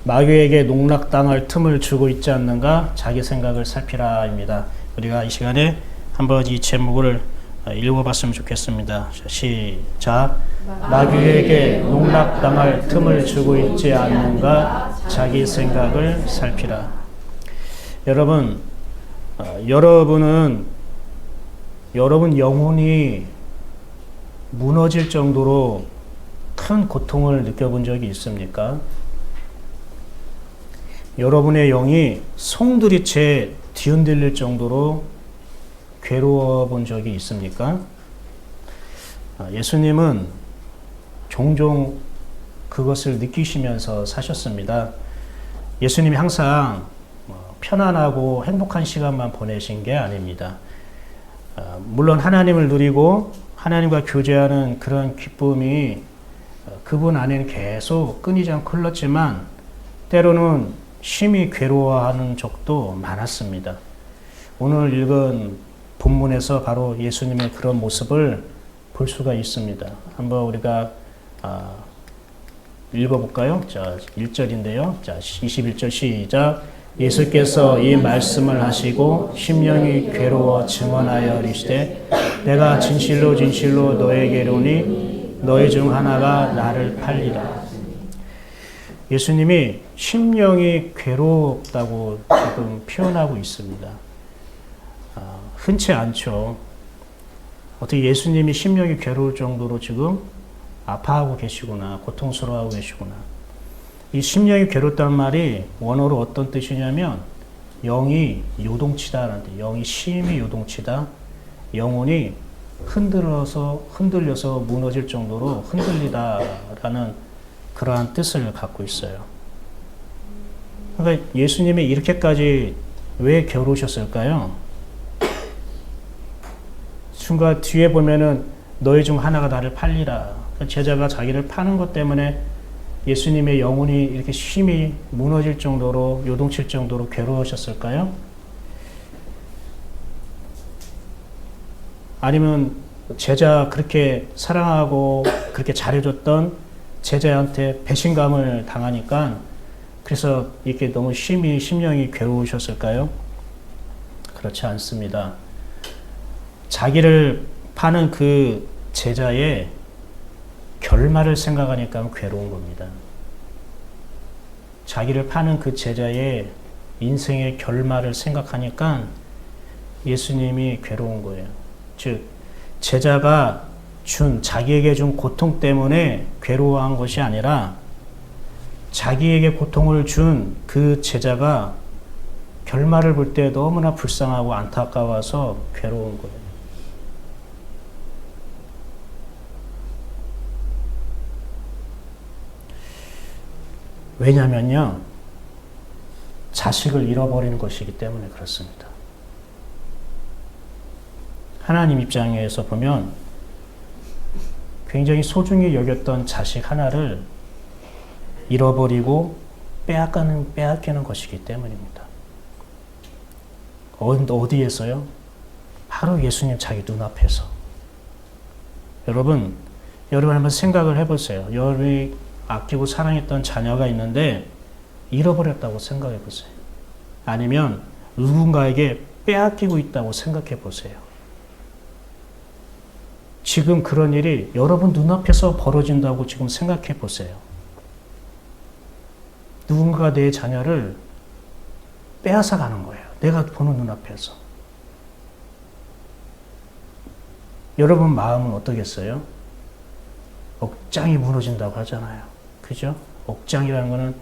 마귀에게 농락당할 틈을 주고 있지 않는가? 자기 생각을 살피라입니다. 우리가 이 시간에 한번 이 제목을 읽어봤으면 좋겠습니다. 시작. 마귀에게 농락당할 틈을 주고 있지 않는가? 자기 생각을 살피라. 여러분, 여러분 영혼이 무너질 정도로 큰 고통을 느껴본 적이 있습니까? 여러분의 영이 송두리째 뒤흔들릴 정도로 괴로워 본 적이 있습니까? 예수님은 종종 그것을 느끼시면서 사셨습니다. 예수님이 항상 편안하고 행복한 시간만 보내신 게 아닙니다. 물론 하나님을 누리고 하나님과 교제하는 그런 기쁨이 그분 안에는 계속 끊이지 않고 흘렀지만 때로는 심히 괴로워하는 적도 많았습니다. 오늘 읽은 본문에서 바로 예수님의 그런 모습을 볼 수가 있습니다. 한번 우리가 읽어볼까요? 자, 1절인데요. 자, 21절 시작. 예수께서 이 말씀을 하시고 심령이 괴로워 증언하여 이르시되 내가 진실로 진실로 너에게 이르노니 너희 중 하나가 나를 팔리라. 예수님이 심령이 괴롭다고 지금 표현하고 있습니다. 흔치 않죠. 어떻게 예수님이 심령이 괴로울 정도로 지금 아파하고 계시구나, 고통스러워하고 계시구나. 이 심령이 괴롭다는 말이 원어로 어떤 뜻이냐면 영이 요동치다라는 뜻, 영이 심히 요동치다, 영혼이 흔들려서 무너질 정도로 흔들리다라는 그러한 뜻을 갖고 있어요. 그러니까 예수님이 이렇게까지 왜 괴로우셨을까요? 순간 뒤에 보면은 너희 중 하나가 나를 팔리라. 제자가 자기를 파는 것 때문에 예수님의 영혼이 이렇게 심히 무너질 정도로 요동칠 정도로 괴로우셨을까요? 아니면 제자 그렇게 사랑하고 그렇게 잘해줬던 제자한테 배신감을 당하니까 그래서 이렇게 너무 심히 심령이 괴로우셨을까요? 그렇지 않습니다. 자기를 파는 그 제자의 결말을 생각하니까 괴로운 겁니다. 자기를 파는 그 제자의 인생의 결말을 생각하니까 예수님이 괴로운 거예요. 즉, 제자가 자기에게 준 고통 때문에 괴로워한 것이 아니라 자기에게 고통을 준 그 제자가 결말을 볼 때 너무나 불쌍하고 안타까워서 괴로운 거예요. 왜냐면요, 자식을 잃어버리는 것이기 때문에 그렇습니다. 하나님 입장에서 보면 굉장히 소중히 여겼던 자식 하나를 잃어버리고 빼앗기는 것이기 때문입니다. 어디에서요? 바로 예수님 자기 눈앞에서. 여러분 한번 생각을 해보세요. 여러분이 아끼고 사랑했던 자녀가 있는데 잃어버렸다고 생각해 보세요. 아니면 누군가에게 빼앗기고 있다고 생각해 보세요. 지금 그런 일이 여러분 눈앞에서 벌어진다고 지금 생각해 보세요. 누군가가 내 자녀를 빼앗아 가는 거예요. 내가 보는 눈앞에서. 여러분 마음은 어떠겠어요? 억장이 무너진다고 하잖아요. 그죠? 억장이라는 거는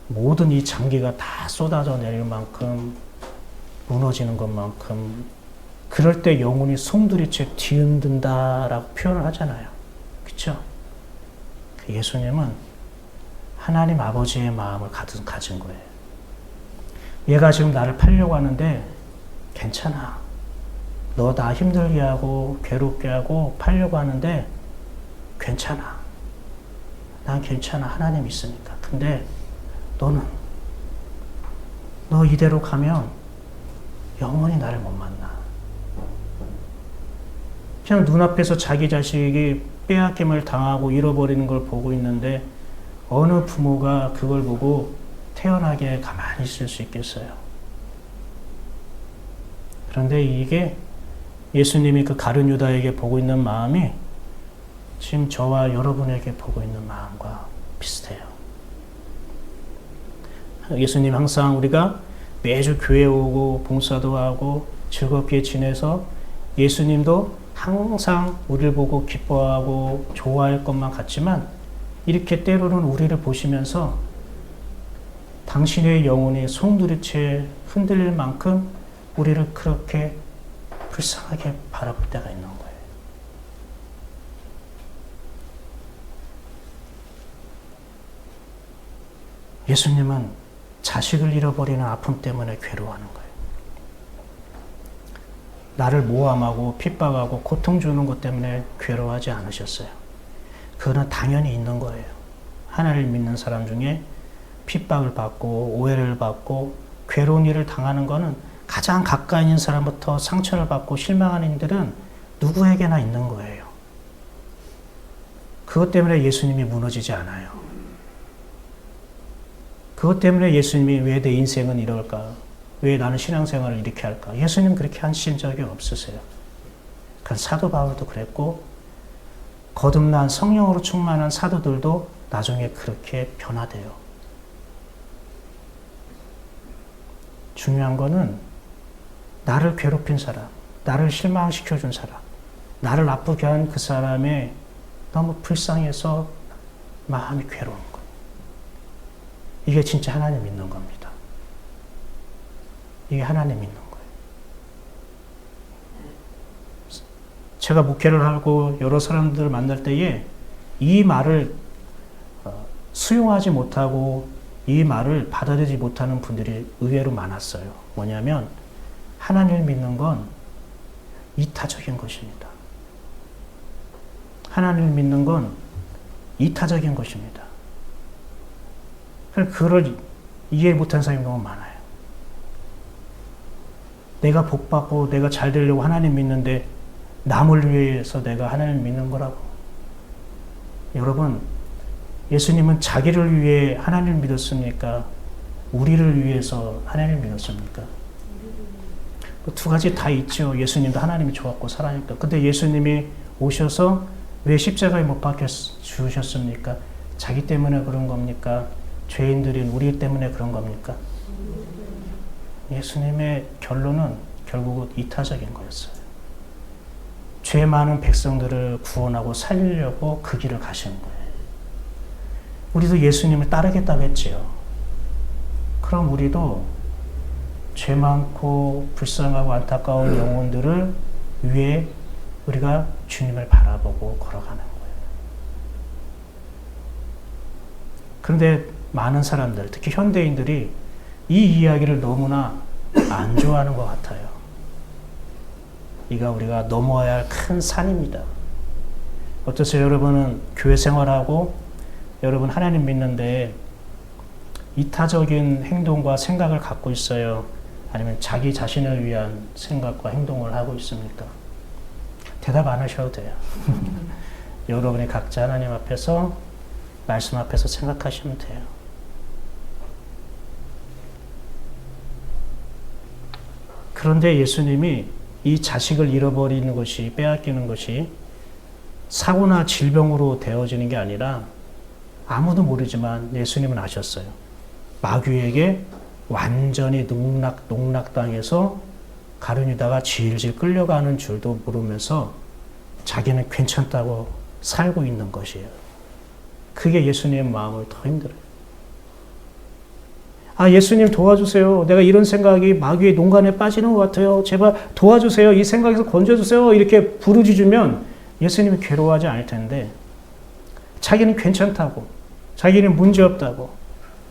모든 이 장기가 다 쏟아져 내릴 만큼 무너지는 것만큼 그럴 때 영혼이 송두리째 뒤흔든다라고 표현을 하잖아요. 그렇죠? 예수님은 하나님 아버지의 마음을 가진 거예요. 얘가 지금 나를 팔려고 하는데 괜찮아. 너 나 힘들게 하고 괴롭게 하고 팔려고 하는데 괜찮아. 난 괜찮아. 하나님 있으니까. 근데 너 이대로 가면 영원히 나를 못 만나. 그냥 눈앞에서 자기 자식이 빼앗김을 당하고 잃어버리는 걸 보고 있는데 어느 부모가 그걸 보고 태연하게 가만히 있을 수 있겠어요? 그런데 이게 예수님이 그 가룟 유다에게 보고 있는 마음이 지금 저와 여러분에게 보고 있는 마음과 비슷해요. 예수님 항상 우리가 매주 교회 오고 봉사도 하고 즐겁게 지내서 예수님도 항상 우리를 보고 기뻐하고 좋아할 것만 같지만 이렇게 때로는 우리를 보시면서 당신의 영혼이 송두리째 흔들릴 만큼 우리를 그렇게 불쌍하게 바라볼 때가 있는 거예요. 예수님은 자식을 잃어버리는 아픔 때문에 괴로워하는 거예요. 나를 모함하고 핍박하고 고통 주는 것 때문에 괴로워하지 않으셨어요. 그거는 당연히 있는 거예요. 하나님을 믿는 사람 중에 핍박을 받고 오해를 받고 괴로운 일을 당하는 거는 가장 가까이 있는 사람부터 상처를 받고 실망하는 일들은 누구에게나 있는 거예요. 그것 때문에 예수님이 무너지지 않아요. 그것 때문에 예수님이 왜 내 인생은 이럴까? 왜 나는 신앙생활을 이렇게 할까? 예수님 그렇게 하신 적이 없으세요. 그 사도 바울도 그랬고 거듭난 성령으로 충만한 사도들도 나중에 그렇게 변화돼요. 중요한 거는 나를 괴롭힌 사람, 나를 실망시켜준 사람, 나를 아프게 한 그 사람의 너무 불쌍해서 마음이 괴로운 거예요. 이게 진짜 하나님 믿는 겁니다. 이게 하나님 믿는 거예요. 제가 목회를 하고 여러 사람들을 만날 때에 이 말을 수용하지 못하고 이 말을 받아들이지 못하는 분들이 의외로 많았어요. 뭐냐면 하나님을 믿는 건 이타적인 것입니다. 하나님을 믿는 건 이타적인 것입니다. 그걸 이해 못하는 사람이 너무 많아요. 내가 복받고 내가 잘 되려고 하나님 믿는데 남을 위해서 내가 하나님 믿는 거라고. 여러분, 예수님은 자기를 위해 하나님을 믿었습니까? 우리를 위해서 하나님을 믿었습니까? 두 가지 다 있죠. 예수님도 하나님이 좋았고 사랑했고. 근데 예수님이 오셔서 왜 십자가에 못 박혀 죽으셨습니까? 자기 때문에 그런 겁니까? 죄인들인 우리 때문에 그런 겁니까? 예수님의 결론은 결국은 이타적인 거였어요. 죄 많은 백성들을 구원하고 살리려고 그 길을 가시는 거예요. 우리도 예수님을 따르겠다고 했지요. 그럼 우리도 죄 많고 불쌍하고 안타까운 영혼들을 위해 우리가 주님을 바라보고 걸어가는 거예요. 그런데 많은 사람들, 특히 현대인들이 이 이야기를 너무나 안 좋아하는 것 같아요. 이가 우리가 넘어야 할 큰 산입니다. 어떠세요? 여러분은 교회 생활하고 여러분 하나님 믿는데 이타적인 행동과 생각을 갖고 있어요? 아니면 자기 자신을 위한 생각과 행동을 하고 있습니까? 대답 안 하셔도 돼요. 여러분이 각자 하나님 앞에서 말씀 앞에서 생각하시면 돼요. 그런데 예수님이 이 자식을 잃어버리는 것이, 빼앗기는 것이 사고나 질병으로 되어지는 게 아니라 아무도 모르지만 예수님은 아셨어요. 마귀에게 완전히 농락당해서 가룟 유다가 질질 끌려가는 줄도 모르면서 자기는 괜찮다고 살고 있는 것이에요. 그게 예수님의 마음을 더 힘들어요. 아, 예수님 도와주세요. 내가 이런 생각이 마귀의 농간에 빠지는 것 같아요. 제발 도와주세요. 이 생각에서 건져주세요. 이렇게 부르짖으면 예수님이 괴로워하지 않을 텐데 자기는 괜찮다고, 자기는 문제없다고,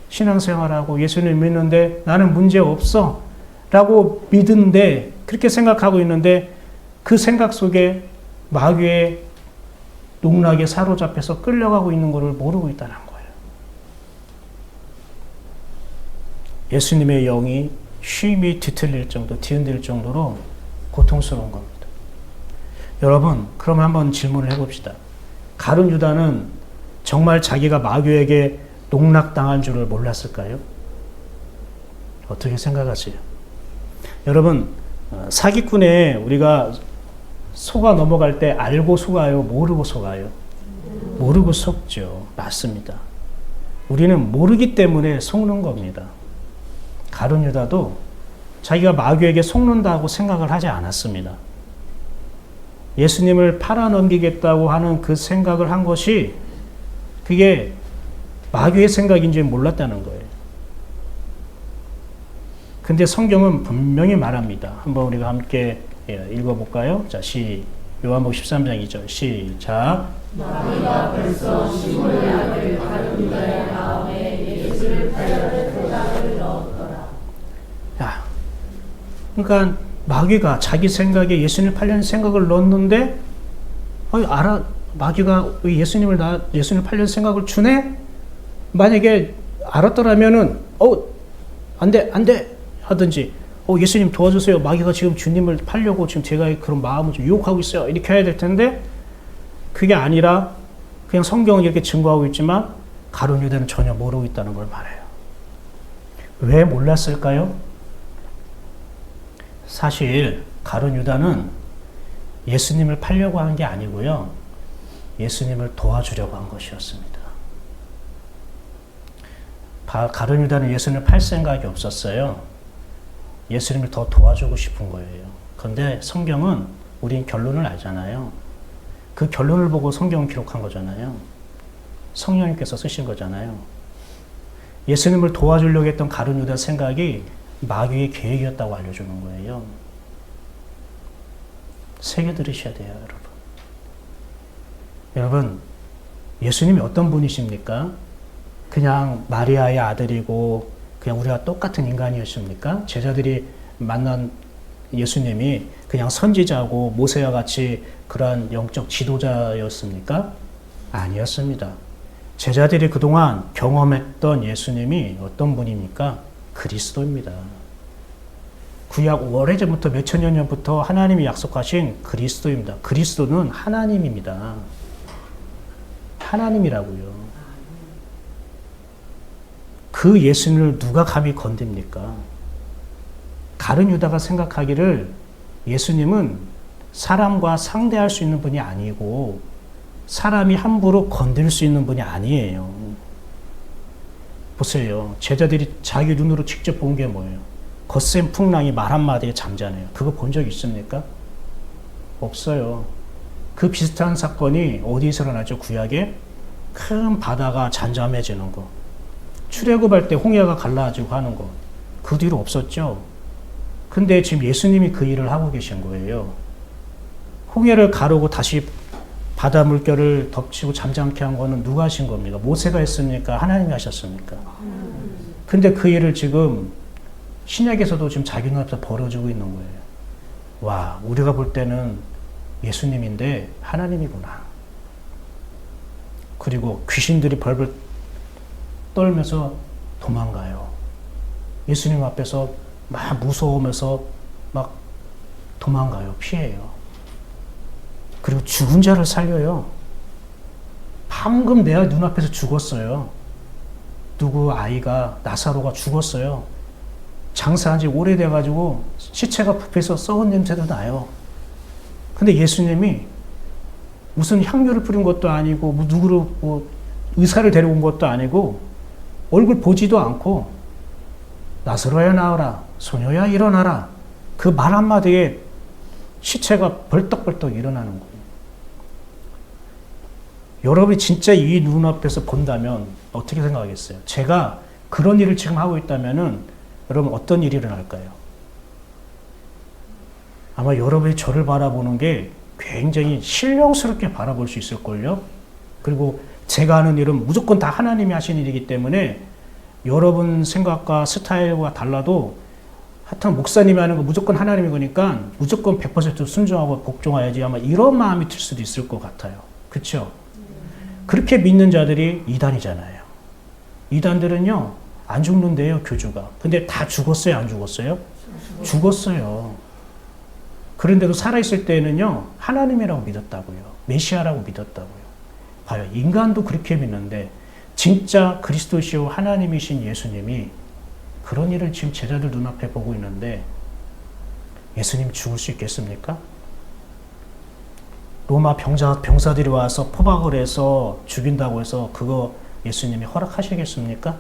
신앙생활하고 예수님 믿는데 나는 문제없어 라고 믿는데, 그렇게 생각하고 있는데 그 생각 속에 마귀의 농락에 사로잡혀서 끌려가고 있는 것을 모르고 있다는 거예요. 예수님의 영이 쉼이 뒤틀릴 정도, 뒤흔들 정도로 고통스러운 겁니다. 여러분, 그럼 한번 질문을 해봅시다. 가룟 유다는 정말 자기가 마귀에게 농락당한 줄을 몰랐을까요? 어떻게 생각하세요? 여러분, 사기꾼에 우리가 속아 넘어갈 때 알고 속아요? 모르고 속아요? 모르고 속죠. 맞습니다. 우리는 모르기 때문에 속는 겁니다. 가룟 유다도 자기가 마귀에게 속는다고 생각을 하지 않았습니다. 예수님을 팔아넘기겠다고 하는 그 생각을 한 것이 그게 마귀의 생각인지 몰랐다는 거예요. 근데 성경은 분명히 말합니다. 한번 우리가 함께 읽어볼까요? 자, 요한복음 13장 2절 시작. 마귀가 벌써 시몬의 아들 가룟 유다의 마음에 예수를 팔려는 생각을 넣었더라. 야, 그러니까 마귀가 자기 생각에 예수님을 팔려는 생각을 넣었는데, 마귀가 예수님을 팔려는 생각을 주네? 만약에 알았더라면은, 안 돼 하든지, 예수님 도와주세요. 마귀가 지금 주님을 팔려고 지금 제가 그런 마음을 좀 유혹하고 있어요. 이렇게 해야 될 텐데, 그게 아니라 그냥 성경은 이렇게 증거하고 있지만 가룟 유다는 전혀 모르고 있다는 걸 말해요. 왜 몰랐을까요? 사실 가룟 유다는 예수님을 팔려고 한 게 아니고요. 예수님을 도와주려고 한 것이었습니다. 가룟 유다는 예수님을 팔 생각이 없었어요. 예수님을 더 도와주고 싶은 거예요. 그런데 성경은 우린 결론을 알잖아요. 그 결론을 보고 성경을 기록한 거잖아요. 성령님께서 쓰신 거잖아요. 예수님을 도와주려고 했던 가룟 유다 생각이 마귀의 계획이었다고 알려주는 거예요. 새겨 들으셔야 돼요, 여러분. 여러분, 예수님이 어떤 분이십니까? 그냥 마리아의 아들이고 그냥 우리가 똑같은 인간이었습니까? 제자들이 만난 예수님이 그냥 선지자고 모세와 같이 그러한 영적 지도자였습니까? 아니었습니다. 제자들이 그동안 경험했던 예수님이 어떤 분입니까? 그리스도입니다. 구약 오래전부터 몇천 년 전부터 하나님이 약속하신 그리스도입니다. 그리스도는 하나님입니다. 하나님이라고요. 그 예수님을 누가 감히 건듭니까? 가룟 유다가 생각하기를 예수님은 사람과 상대할 수 있는 분이 아니고 사람이 함부로 건들 수 있는 분이 아니에요. 보세요. 제자들이 자기 눈으로 직접 본 게 뭐예요? 거센 풍랑이 말 한마디에 잠자네요. 그거 본 적 있습니까? 없어요. 그 비슷한 사건이 어디서 일어나죠? 구약에 큰 바다가 잠잠해지는 거. 출애굽할 때 홍해가 갈라지고 하는 거. 그 뒤로 없었죠. 근데 지금 예수님이 그 일을 하고 계신 거예요. 홍해를 가르고 다시 바다 물결을 덮치고 잠잠케 한 거는 누가 하신 겁니까? 모세가 했습니까? 하나님이 하셨습니까? 근데 그 일을 지금 신약에서도 지금 자기 눈앞에서 벌어지고 있는 거예요. 와, 우리가 볼 때는 예수님인데 하나님이구나. 그리고 귀신들이 벌벌 떨면서 도망가요. 예수님 앞에서 막 무서우면서 막 도망가요. 피해요. 그리고 죽은 자를 살려요. 방금 내 눈앞에서 죽었어요. 누구 아이가 나사로가 죽었어요. 장사한 지 오래돼가지고 시체가 부패해서 썩은 냄새도 나요. 근데 예수님이 무슨 향료를 뿌린 것도 아니고 누구를 의사를 데려온 것도 아니고 얼굴 보지도 않고 나사로야 나와라, 소녀야 일어나라, 그 말 한마디에 시체가 벌떡벌떡 일어나는 거예요. 여러분이 진짜 이 눈앞에서 본다면 어떻게 생각하겠어요? 제가 그런 일을 지금 하고 있다면은 여러분 어떤 일이 일어날까요? 아마 여러분이 저를 바라보는 게 굉장히 신령스럽게 바라볼 수 있을걸요? 그리고 제가 하는 일은 무조건 다 하나님이 하신 일이기 때문에 여러분 생각과 스타일과 달라도 하여튼 목사님이 하는 거 무조건 하나님이 거니까 무조건 100% 순종하고 복종해야지 아마 이런 마음이 들 수도 있을 것 같아요. 그렇죠? 그렇게 믿는 자들이 이단이잖아요. 이단들은요 안 죽는데요, 교주가. 근데 다 죽었어요, 안 죽었어요? 죽었어요. 그런데도 살아있을 때는요 하나님이라고 믿었다고요. 메시아라고 믿었다고요. 봐요. 인간도 그렇게 믿는데 진짜 그리스도시요 하나님이신 예수님이 그런 일을 지금 제자들 눈앞에 보고 있는데 예수님 죽을 수 있겠습니까? 로마 병사들이 와서 포박을 해서 죽인다고 해서 그거 예수님이 허락하시겠습니까?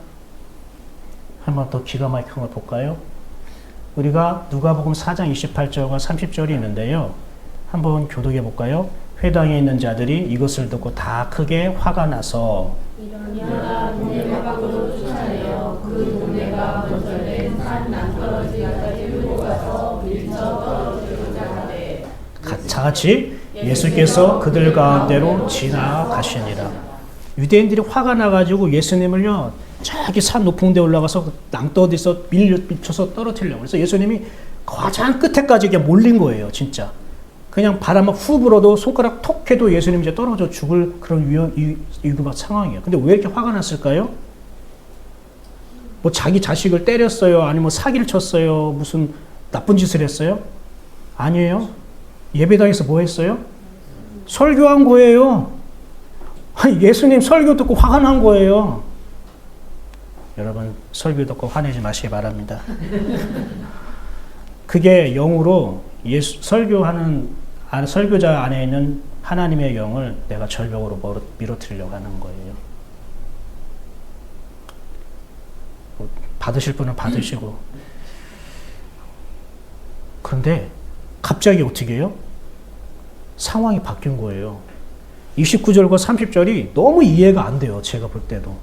한번 더 기가 막힌 걸 볼까요? 우리가 누가복음 4장 28절과 30절이 있는데요. 한번 교독해 볼까요? 회당에 있는 자들이 이것을 듣고 다 크게 화가 나서 이러냐 동네 밖으로 쫓아내어 그 동네가 건설된 산 낭떠러지까지 끌고 가서 밀쳐 떨어뜨리고자 하되 다 같이 예수께서 그들 가운데로 지나가시니라. 유대인들이 화가 나가지고 예수님을요 저기 산 높은 데 올라가서 낭떠러지에서 밀쳐서 떨어뜨리려고 그래서 예수님이 가장 끝에까지 그냥 몰린 거예요. 진짜 그냥 바람만 후 불어도 손가락 톡 해도 예수님 이제 떨어져 죽을 그런 위급한 상황이에요. 근데 왜 이렇게 화가 났을까요? 뭐 자기 자식을 때렸어요? 아니면 뭐 사기를 쳤어요? 무슨 나쁜 짓을 했어요? 아니에요. 예배당에서 뭐 했어요? 설교한 거예요. 아니, 예수님 설교 듣고 화가 난 거예요. 여러분 설교 듣고 화내지 마시기 바랍니다. 그게 영으로 설교자 안에 있는 하나님의 영을 내가 절벽으로 밀어뜨리려고 하는 거예요. 받으실 분은 받으시고. 그런데 갑자기 어떻게 해요? 상황이 바뀐 거예요. 29절과 30절이 너무 이해가 안 돼요. 제가 볼 때도.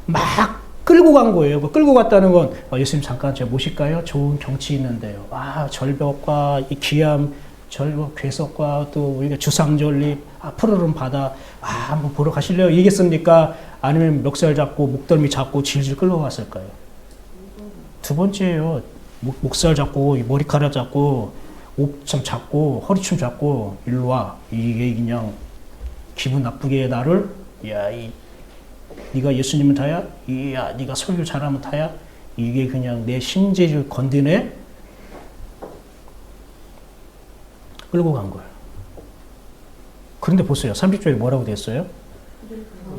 막 끌고 간 거예요. 끌고 갔다는 건 예수님 잠깐 제가 모실까요? 좋은 경치 있는데요. 절벽과 이 기암, 절벽 괴석과 또 우리가 주상절립, 푸르른 바다, 한번 보러 가실래요? 얘기했습니까? 아니면 멱살 잡고 목덜미 잡고 질질 끌고 갔을까요? 두 번째예요. 목살 잡고 머리카락 잡고 옥참 잡고 허리춤 잡고 일로 와. 이게 그냥 기분 나쁘게 나를 네가 예수님을 타야? 이야, 네가 설교 잘하면 타야? 이게 그냥 내 심재를 건드네? 끌고 간 거예요. 그런데 보세요. 30절에 뭐라고 됐어요?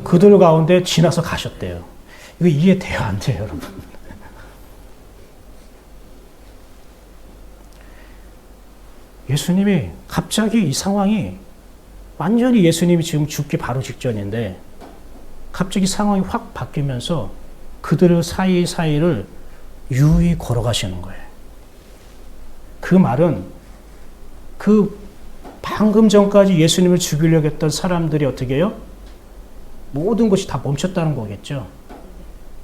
그들 가운데 지나서 가셨대요. 이거 이해돼요? 안 돼요, 여러분? 예수님이 갑자기 이 상황이 완전히 예수님이 지금 죽기 바로 직전인데 갑자기 상황이 확 바뀌면서 그들 사이를 유유히 걸어가시는 거예요. 그 말은 그 방금 전까지 예수님을 죽이려고 했던 사람들이 어떻게 해요? 모든 것이 다 멈췄다는 거겠죠.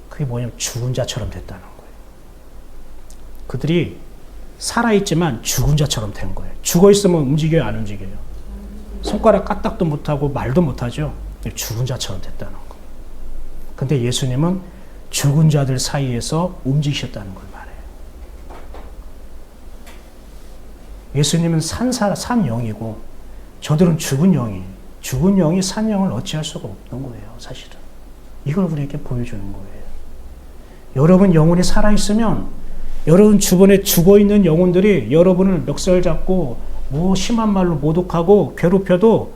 그게 뭐냐면 죽은 자처럼 됐다는 거예요. 그들이 살아있지만 죽은 자처럼 된 거예요. 죽어있으면 움직여요, 안 움직여요? 손가락 까딱도 못하고 말도 못하죠. 죽은 자처럼 됐다는 거예요. 근데 예수님은 죽은 자들 사이에서 움직이셨다는 걸 말해요. 예수님은 산 영이고 저들은 죽은 영이에요. 죽은 영이 산 영을 어찌할 수가 없는 거예요, 사실은. 이걸 우리에게 보여주는 거예요. 여러분 영혼이 살아있으면 여러분 주변에 죽어있는 영혼들이 여러분을 멱살 잡고 뭐 심한 말로 모독하고 괴롭혀도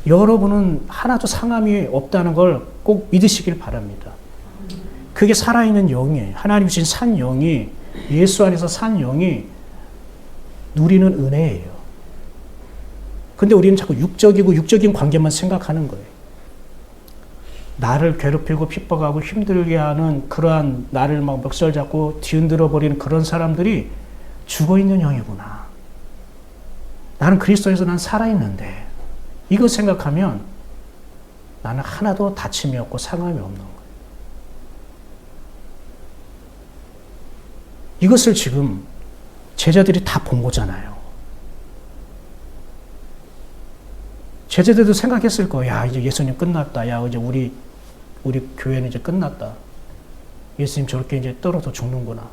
여러분은 하나도 상함이 없다는 걸 꼭 믿으시길 바랍니다. 그게 살아있는 영이에요. 하나님 주신 산 영이, 예수 안에서 산 영이 누리는 은혜예요. 근데 우리는 자꾸 육적인 관계만 생각하는 거예요. 나를 괴롭히고 핍박하고 힘들게 하는 그러한 나를 막 멱살 잡고 뒤흔들어 버리는 그런 사람들이 죽어있는 영이구나. 나는 그리스도에서 난 살아있는데 이거 생각하면 나는 하나도 다침이 없고 상함이 없는 거예요. 이것을 지금 제자들이 다 본 거잖아요. 제자들도 생각했을 거예요. 야, 이제 예수님 끝났다. 야, 이제 우리 교회는 이제 끝났다. 예수님 저렇게 이제 떨어져 죽는구나.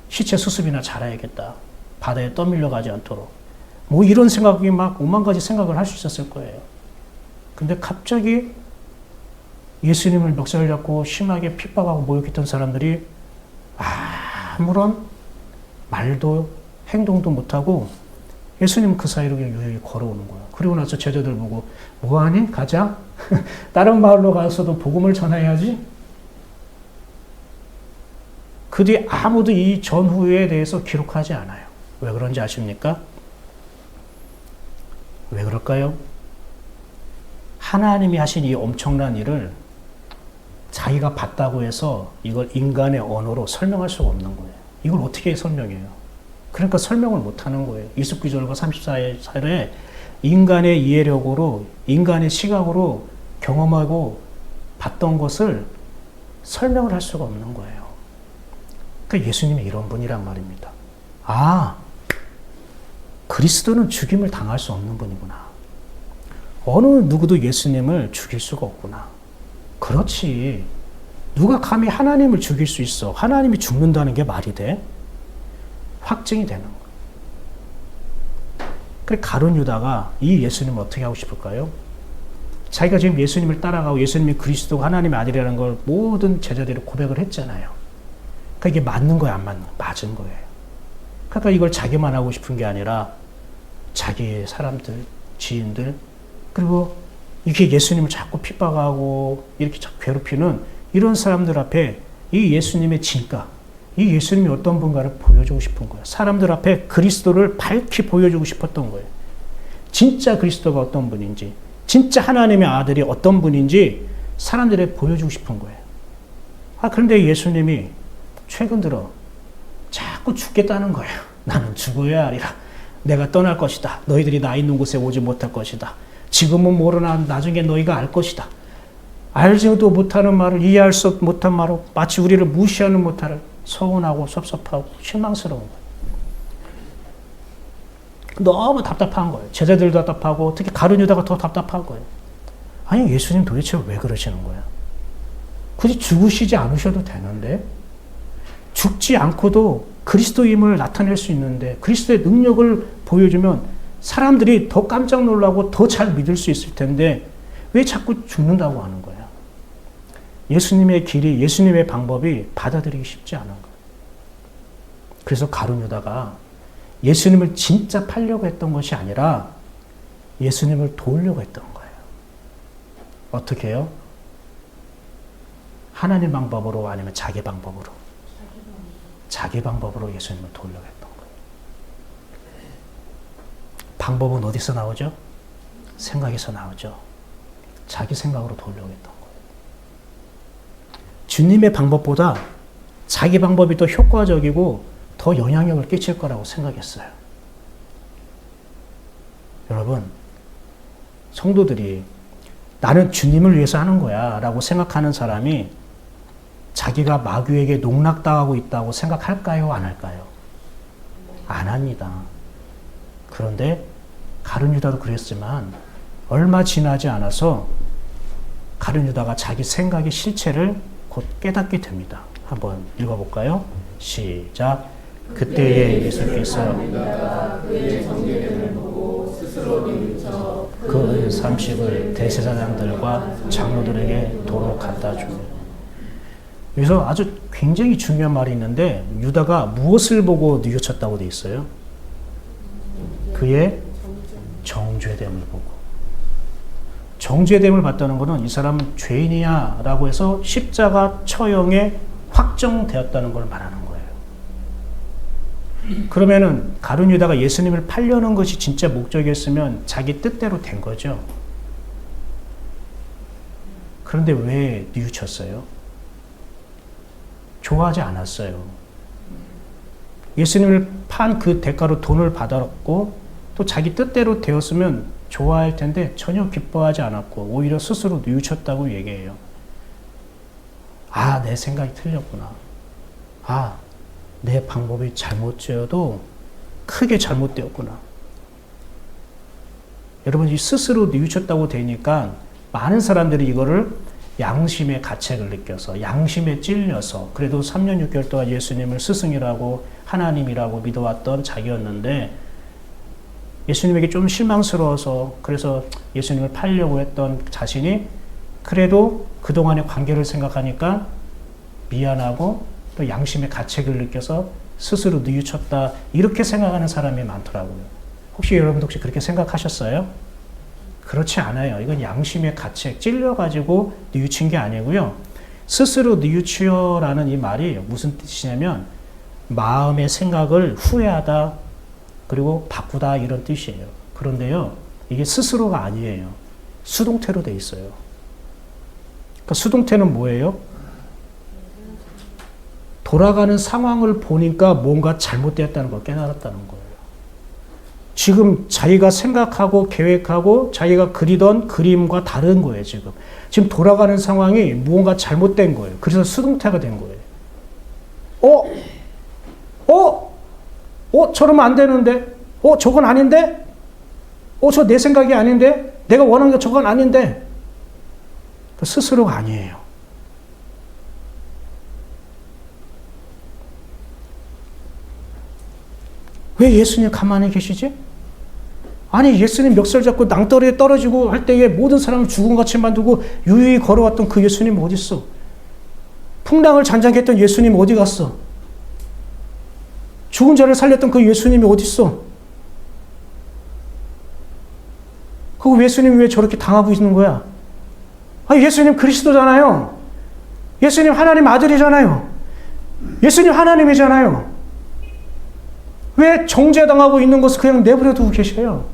시체 수습이나 잘해야겠다. 바다에 떠밀려 가지 않도록. 뭐 이런 생각이 막 오만 가지 생각을 할 수 있었을 거예요. 근데 갑자기 예수님을 멱살 잡고 심하게 핍박하고 모욕했던 사람들이 아무런 말도 행동도 못하고 예수님 그 사이로 그냥 유유히 걸어오는 거야. 그리고 나서 제자들 보고 뭐하니? 가자. 다른 마을로 가서도 복음을 전해야지. 그 뒤에 아무도 이 전후에 대해서 기록하지 않아요. 왜 그런지 아십니까? 왜 그럴까요? 하나님이 하신 이 엄청난 일을 자기가 봤다고 해서 이걸 인간의 언어로 설명할 수가 없는 거예요. 이걸 어떻게 설명해요? 그러니까 설명을 못하는 거예요. 이십구절과 34절에 인간의 이해력으로, 인간의 시각으로 경험하고 봤던 것을 설명을 할 수가 없는 거예요. 그러니까 예수님이 이런 분이란 말입니다. 아, 그리스도는 죽임을 당할 수 없는 분이구나. 어느 누구도 예수님을 죽일 수가 없구나. 그렇지. 누가 감히 하나님을 죽일 수 있어? 하나님이 죽는다는 게 말이 돼? 확증이 되는 거예요. 그래 가룟 유다가 이 예수님을 어떻게 하고 싶을까요? 자기가 지금 예수님을 따라가고 예수님이 그리스도가 하나님의 아들이라는 걸 모든 제자들이 고백을 했잖아요. 그러니까 이게 맞는 거야, 안 맞는 거야? 맞은 거예요. 그러니까 이걸 자기만 하고 싶은 게 아니라 자기의 사람들, 지인들, 그리고 이렇게 예수님을 자꾸 핍박하고 이렇게 자꾸 괴롭히는 이런 사람들 앞에 이 예수님의 진가, 이 예수님이 어떤 분가를 보여주고 싶은 거예요. 사람들 앞에 그리스도를 밝히 보여주고 싶었던 거예요. 진짜 그리스도가 어떤 분인지, 진짜 하나님의 아들이 어떤 분인지 사람들에게 보여주고 싶은 거예요. 그런데 예수님이 최근 들어 자꾸 죽겠다는 거예요. 나는 죽어야 하리라. 내가 떠날 것이다. 너희들이 나 있는 곳에 오지 못할 것이다. 지금은 모르나 나중에 너희가 알 것이다. 알지도 못하는 말을, 이해할 수 못한 말로 마치 우리를 무시하는 못하는, 서운하고 섭섭하고 실망스러운 거예요. 너무 답답한 거예요. 제자들도 답답하고 특히 가룟 유다가 더 답답한 거예요. 아니 예수님 도대체 왜 그러시는 거야? 굳이 죽으시지 않으셔도 되는데, 죽지 않고도 그리스도임을 나타낼 수 있는데, 그리스도의 능력을 보여주면 사람들이 더 깜짝 놀라고 더 잘 믿을 수 있을 텐데 왜 자꾸 죽는다고 하는 거야? 예수님의 길이, 예수님의 방법이 받아들이기 쉽지 않은 거예요. 그래서 가룟 유다가 예수님을 진짜 팔려고 했던 것이 아니라 예수님을 도우려고 했던 거예요. 어떻게 해요? 하나님 방법으로 아니면 자기 방법으로? 자기 방법으로 예수님을 도우려고 했던 거예요. 방법은 어디서 나오죠? 생각에서 나오죠. 자기 생각으로 도우려고 했던 거예요. 주님의 방법보다 자기 방법이 더 효과적이고 더 영향력을 끼칠 거라고 생각했어요. 여러분, 성도들이 나는 주님을 위해서 하는 거야 라고 생각하는 사람이 자기가 마귀에게 농락당하고 있다고 생각할까요? 안 할까요? 안 합니다. 그런데 가룟 유다도 그랬지만 얼마 지나지 않아서 가룟 유다가 자기 생각의 실체를 곧 깨닫게 됩니다. 한번 읽어볼까요? 시작. 그때에 예수께서 그의 정죄됨을 보고 스스로 뉘우쳐 그 30을 대제사장들과 장로들에게 도로 갖다 주며. 여기서 아주 굉장히 중요한 말이 있는데 유다가 무엇을 보고 뉘우쳤다고 돼 있어요? 그의 정죄됨을 보고. 정죄됨을 봤다는 것은 이 사람은 죄인이야 라고 해서 십자가 처형에 확정되었다는 걸 말하는 거예요. 그러면은 가룟 유다가 예수님을 팔려는 것이 진짜 목적이었으면 자기 뜻대로 된 거죠. 그런데 왜 뉘우쳤어요? 좋아하지 않았어요. 예수님을 판 그 대가로 돈을 받았고 또 자기 뜻대로 되었으면 좋아할 텐데 전혀 기뻐하지 않았고 오히려 스스로 뉘우쳤다고 얘기해요. 아, 내 생각이 틀렸구나. 아, 내 방법이 잘못되어도 크게 잘못되었구나. 여러분, 이 스스로 뉘우쳤다고 되니까 많은 사람들이 이거를 양심의 가책을 느껴서, 양심에 찔려서, 그래도 3년 6개월 동안 예수님을 스승이라고 하나님이라고 믿어왔던 자기였는데 예수님에게 좀 실망스러워서 그래서 예수님을 팔려고 했던 자신이 그래도 그동안의 관계를 생각하니까 미안하고 또 양심의 가책을 느껴서 스스로 뉘우쳤다, 이렇게 생각하는 사람이 많더라고요. 혹시 여러분도 혹시 그렇게 생각하셨어요? 그렇지 않아요. 이건 양심의 가책, 찔려가지고 뉘우친 게 아니고요. 스스로 뉘우치어라는 이 말이 무슨 뜻이냐면 마음의 생각을 후회하다 그리고 바꾸다 이런 뜻이에요. 그런데요, 이게 스스로가 아니에요. 수동태로 돼 있어요. 그러니까 수동태는 뭐예요? 돌아가는 상황을 보니까 뭔가 잘못되었다는 걸 깨달았다는 거예요. 지금 자기가 생각하고 계획하고 자기가 그리던 그림과 다른 거예요, 지금. 지금 돌아가는 상황이 무언가 잘못된 거예요. 그래서 수동태가 된 거예요. 저러면 안 되는데? 저건 아닌데? 저 내 생각이 아닌데? 내가 원하는 게 저건 아닌데? 스스로가 아니에요. 왜 예수님 가만히 계시지? 아니, 예수님 멱살 잡고 낭떠러리에 떨어지고 할 때에 모든 사람을 죽음같이 만들고 유유히 걸어왔던 그 예수님 어디 있어? 풍랑을 잔잔케 했던 예수님 어디 갔어? 죽은 자를 살렸던 그 예수님이 어디 있어? 그 예수님이 왜 저렇게 당하고 있는 거야? 예수님 그리스도잖아요. 예수님 하나님 아들이잖아요. 예수님 하나님이잖아요. 왜 정죄당하고 있는 것을 그냥 내버려 두고 계셔요?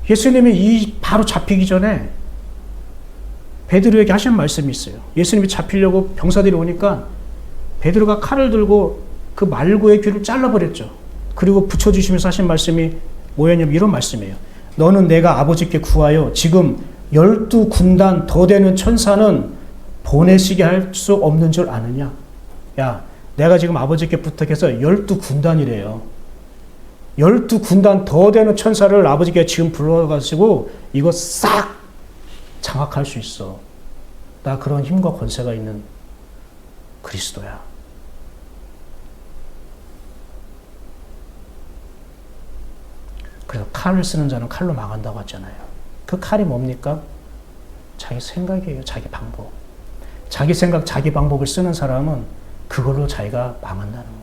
예수님이 이 바로 잡히기 전에 베드로에게 하신 말씀이 있어요. 예수님이 잡히려고 병사들이 오니까 베드로가 칼을 들고 그 말고의 귀를 잘라버렸죠. 그리고 붙여주시면서 하신 말씀이 뭐였냐면 이런 말씀이에요. 너는 내가 아버지께 구하여 지금 12군단 더 되는 천사는 보내시게 할 수 없는 줄 아느냐? 야, 내가 지금 아버지께 부탁해서 12군단이래요. 12군단 더 되는 천사를 아버지께 지금 불러가지고 이거 싹 장악할 수 있어. 나 그런 힘과 권세가 있는 그리스도야. 그래서 칼을 쓰는 자는 칼로 망한다고 하잖아요. 그 칼이 뭡니까? 자기 생각이에요. 자기 방법. 자기 생각, 자기 방법을 쓰는 사람은 그걸로 자기가 망한다는 거예요.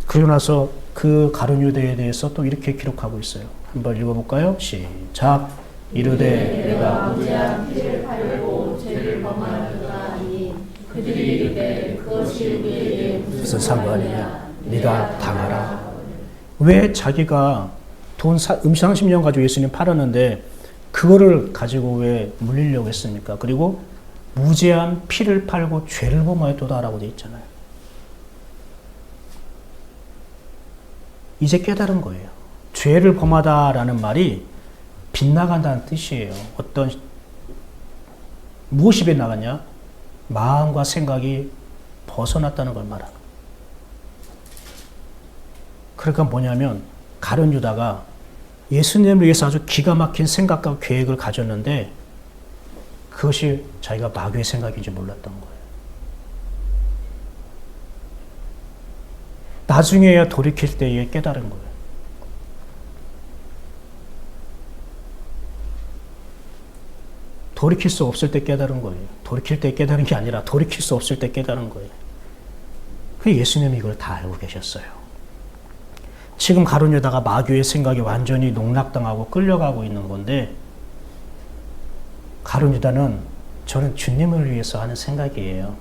그리고 나서 그 가룟 유대에 대해서 또 이렇게 기록하고 있어요. 한번 읽어볼까요? 시작. 이르되 내가 무죄한 피를 팔고 죄를 범하였다 하니 그들이 이르되 그것이 우리에게 무슨 상관이냐? 네가 당하라. 왜 자기가 돈 30년 가지고 예수님 팔았는데 그거를 가지고 왜 물리려고 했습니까? 그리고 무죄한 피를 팔고 죄를 범하였도다라고 되어 있잖아요. 이제 깨달은 거예요. 죄를 범하다라는 말이 빗나간다는 뜻이에요. 무엇이 빗나갔냐? 마음과 생각이 벗어났다는 걸 말하는 거예요. 그러니까 뭐냐면 가룟 유다가 예수님을 위해서 아주 기가 막힌 생각과 계획을 가졌는데 그것이 자기가 마귀의 생각인지 몰랐던 거예요. 나중에야 돌이킬 때에 깨달은 거예요. 돌이킬 수 없을 때 깨달은 거예요. 돌이킬 때 깨달은 게 아니라 돌이킬 수 없을 때 깨달은 거예요. 그 예수님이 이걸 다 알고 계셨어요. 지금 가룟 유다가 마귀의 생각에 완전히 농락당하고 끌려가고 있는 건데 가룟 유다는 저는 주님을 위해서 하는 생각이에요.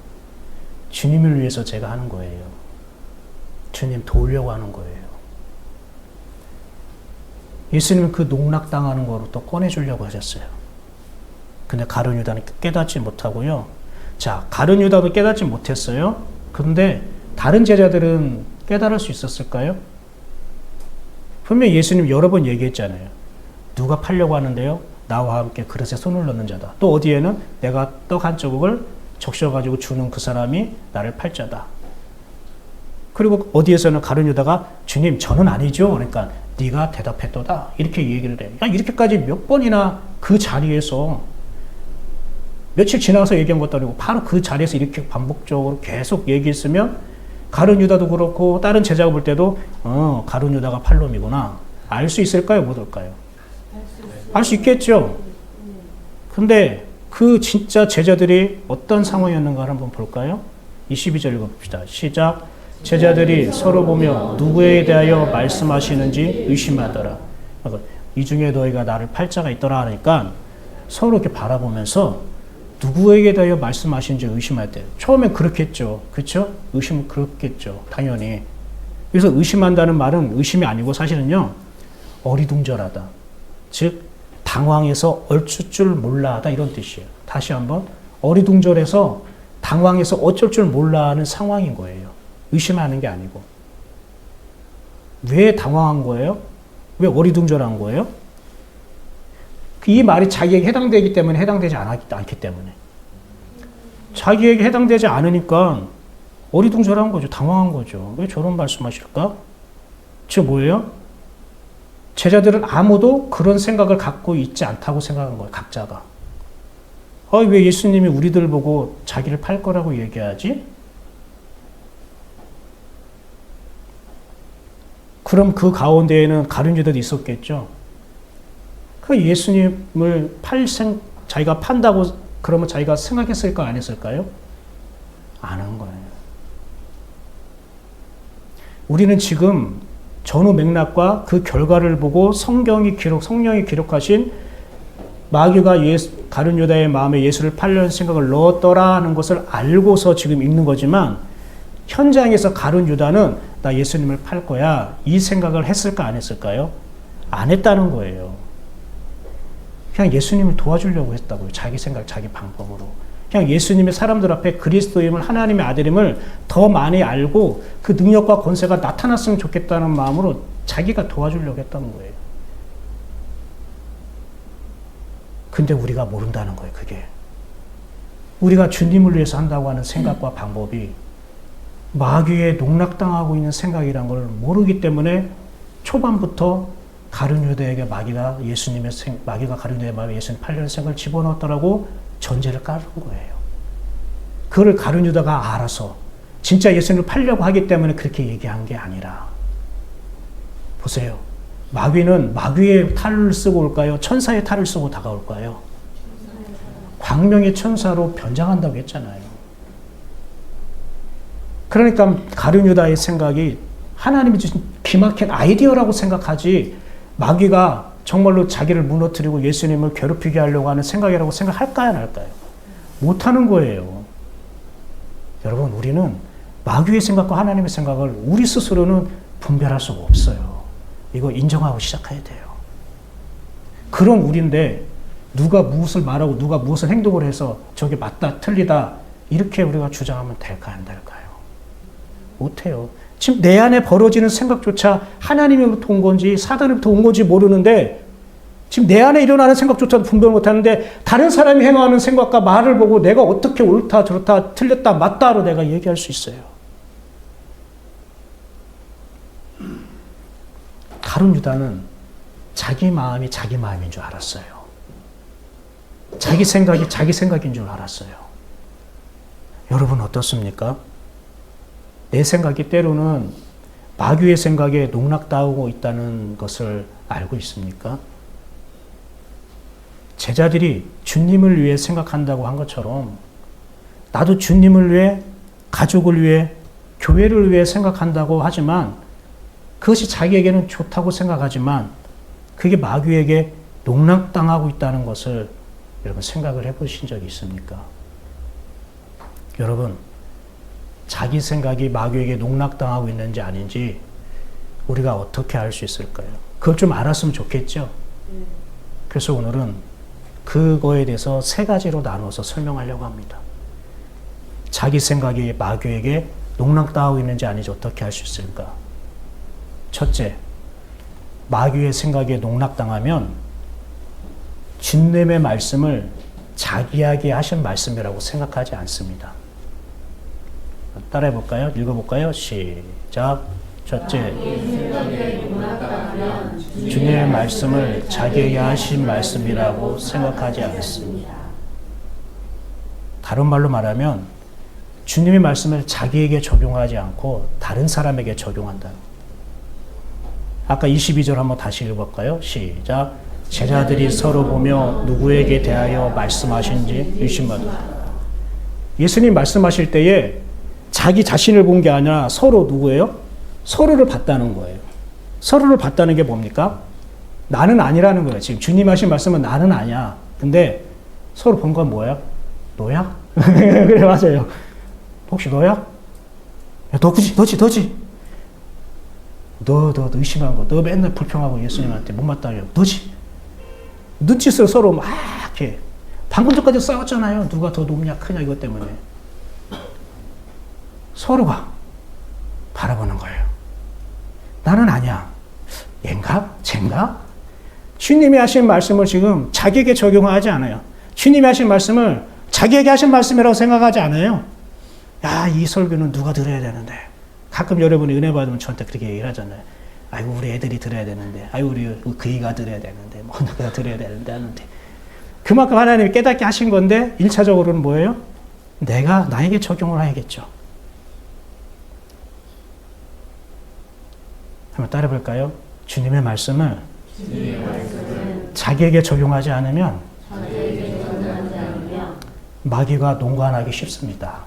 주님을 위해서 제가 하는 거예요. 주님 도우려고 하는 거예요. 예수님은 그 농락당하는 거로 또 꺼내주려고 하셨어요. 근데 가룟 유다는 깨닫지 못하고요. 자, 가룟 유다도 깨닫지 못했어요. 그런데 다른 제자들은 깨달을 수 있었을까요? 분명히 예수님 여러 번 얘기했잖아요. 누가 팔려고 하는데요? 나와 함께 그릇에 손을 넣는 자다. 또 어디에는 내가 떡 한 조각을 적셔가지고 주는 그 사람이 나를 팔 자다. 그리고 어디에서는 가룟 유다가 주님 저는 아니죠. 그러니까 네가 대답했도다. 이렇게 얘기를 해요. 이렇게까지 몇 번이나 그 자리에서 며칠 지나서 얘기한 것도 아니고 바로 그 자리에서 이렇게 반복적으로 계속 얘기했으면 가룟 유다도 그렇고 다른 제자가 볼 때도 가룟 유다가 팔놈이구나. 알 수 있을까요? 못 올까요? 알 수 있겠죠. 근데 그 진짜 제자들이 어떤 상황이었는가 한번 볼까요? 22절 읽어봅시다. 시작. 제자들이 서로 보며 누구에 대하여 말씀하시는지 의심하더라. 이 중에 너희가 나를 팔 자가 있더라 하니까 서로 이렇게 바라보면서 누구에게 대하여 말씀하시는지 의심할 때 처음엔 그렇겠죠. 그렇죠? 의심은 그렇겠죠. 당연히. 그래서 의심한다는 말은 의심이 아니고 사실은요. 어리둥절하다. 즉 당황해서 얼출 줄 몰라 하다 이런 뜻이에요. 다시 한번 어리둥절해서 당황해서 어쩔 줄 몰라 하는 상황인 거예요. 의심하는 게 아니고. 왜 당황한 거예요? 왜 어리둥절한 거예요? 이 말이 자기에게 해당되기 때문에 해당되지 않기 때문에. 자기에게 해당되지 않으니까 어리둥절한 거죠. 당황한 거죠. 왜 저런 말씀하실까? 즉 뭐예요? 제자들은 아무도 그런 생각을 갖고 있지 않다고 생각한 거예요. 각자가. 왜 예수님이 우리들 보고 자기를 팔 거라고 얘기하지? 그럼 그 가운데에는 가룟 유다도 있었겠죠. 그 예수님을 자기가 판다고 그러면 자기가 생각했을까 안 했을까요? 안 한 거예요. 우리는 지금 전후 맥락과 그 결과를 보고 성령이 기록하신 마귀가 가룟 유다의 마음에 예수를 팔려는 생각을 넣었더라 하는 것을 알고서 지금 읽는 거지만 현장에서 가룟 유다는 나 예수님을 팔 거야 이 생각을 했을까 안 했을까요? 안 했다는 거예요. 그냥 예수님을 도와주려고 했다고요. 자기 생각, 자기 방법으로. 그냥 예수님의 사람들 앞에 그리스도임을 하나님의 아들임을 더 많이 알고 그 능력과 권세가 나타났으면 좋겠다는 마음으로 자기가 도와주려고 했다는 거예요. 근데 우리가 모른다는 거예요. 그게. 우리가 주님을 위해서 한다고 하는 생각과 방법이 마귀에 농락당하고 있는 생각이란 걸 모르기 때문에 초반부터 가룟 유다에게 마귀가 가룟 유다의 마음에 예수님 팔려는 생각을 집어넣었다라고 전제를 깔은 거예요. 그걸 가룟 유다가 알아서 진짜 예수님을 팔려고 하기 때문에 그렇게 얘기한 게 아니라 보세요. 마귀는 마귀의 탈을 쓰고 올까요? 천사의 탈을 쓰고 다가올까요? 광명의 천사로 변장한다고 했잖아요. 그러니까 가룟 유다의 생각이 하나님이 주신 기막힌 아이디어라고 생각하지 마귀가 정말로 자기를 무너뜨리고 예수님을 괴롭히게 하려고 하는 생각이라고 생각할까요? 안 할까요? 못하는 거예요. 여러분 우리는 마귀의 생각과 하나님의 생각을 우리 스스로는 분별할 수가 없어요. 이거 인정하고 시작해야 돼요. 그런 우리인데 누가 무엇을 말하고 누가 무엇을 행동을 해서 저게 맞다 틀리다 이렇게 우리가 주장하면 될까요? 안 될까요? 못해요. 지금 내 안에 벌어지는 생각조차 하나님으로부터 온 건지 사단으로부터 온 건지 모르는데 지금 내 안에 일어나는 생각조차 분별 못하는데 다른 사람이 행하는 생각과 말을 보고 내가 어떻게 옳다 저렇다 틀렸다 맞다로 내가 얘기할 수 있어요. 가룟 유다는 자기 마음이 자기 마음인 줄 알았어요. 자기 생각이 자기 생각인 줄 알았어요. 여러분 어떻습니까? 내 생각이 때로는 마귀의 생각에 농락당하고 있다는 것을 알고 있습니까? 제자들이 주님을 위해 생각한다고 한 것처럼 나도 주님을 위해, 가족을 위해, 교회를 위해 생각한다고 하지만 그것이 자기에게는 좋다고 생각하지만 그게 마귀에게 농락당하고 있다는 것을 여러분 생각을 해보신 적이 있습니까? 여러분 자기 생각이 마귀에게 농락당하고 있는지 아닌지 우리가 어떻게 알 수 있을까요? 그걸 좀 알았으면 좋겠죠? 그래서 오늘은 그거에 대해서 세 가지로 나눠서 설명하려고 합니다. 자기 생각이 마귀에게 농락당하고 있는지 아닌지 어떻게 알 수 있을까? 첫째, 마귀의 생각에 농락당하면 주님의 말씀을 자기에게 하신 말씀이라고 생각하지 않습니다. 따라해 볼까요? 읽어볼까요? 시작. 첫째, 주님의 말씀을 자기에게 하신 말씀이라고 생각하지 않습니다. 다른 말로 말하면 주님의 말씀을 자기에게 적용하지 않고 다른 사람에게 적용한다. 아까 22절 한번 다시 읽어볼까요? 시작. 제자들이 서로 보며 누구에게 대하여 말씀하신지 의심하더라. 예수님 말씀하실 때에 자기 자신을 본 게 아니라 서로 누구예요? 서로를 봤다는 거예요. 서로를 봤다는 게 뭡니까? 나는 아니라는 거예요. 지금 주님 하신 말씀은 나는 아니야. 근데 서로 본 건 뭐야? 너야? 그래, 맞아요. 혹시 너야? 야, 너지. 너 의심한 거. 너 맨날 불평하고 예수님한테 못마땅해요. 너지? 눈짓을 서로 막 이렇게. 방금 전까지 싸웠잖아요. 누가 더 높냐, 크냐, 이것 때문에. 서로가 바라보는 거예요. 나는 아니야. 얘인가? 쟤인가? 주님이 하신 말씀을 지금 자기에게 적용하지 않아요. 주님이 하신 말씀을 자기에게 하신 말씀이라고 생각하지 않아요. 야, 이 설교는 누가 들어야 되는데. 가끔 여러분이 은혜 받으면 저한테 그렇게 얘기를 하잖아요. 아이고, 우리 애들이 들어야 되는데. 아이고, 우리 그이가 들어야 되는데. 뭐, 누가 들어야 되는데 하는데. 그만큼 하나님이 깨닫게 하신 건데, 1차적으로는 뭐예요? 내가 나에게 적용을 해야겠죠. 한번 따라 볼까요? 주님의 말씀을 자기에게 적용하지 않으면 마귀가 농간하기 쉽습니다.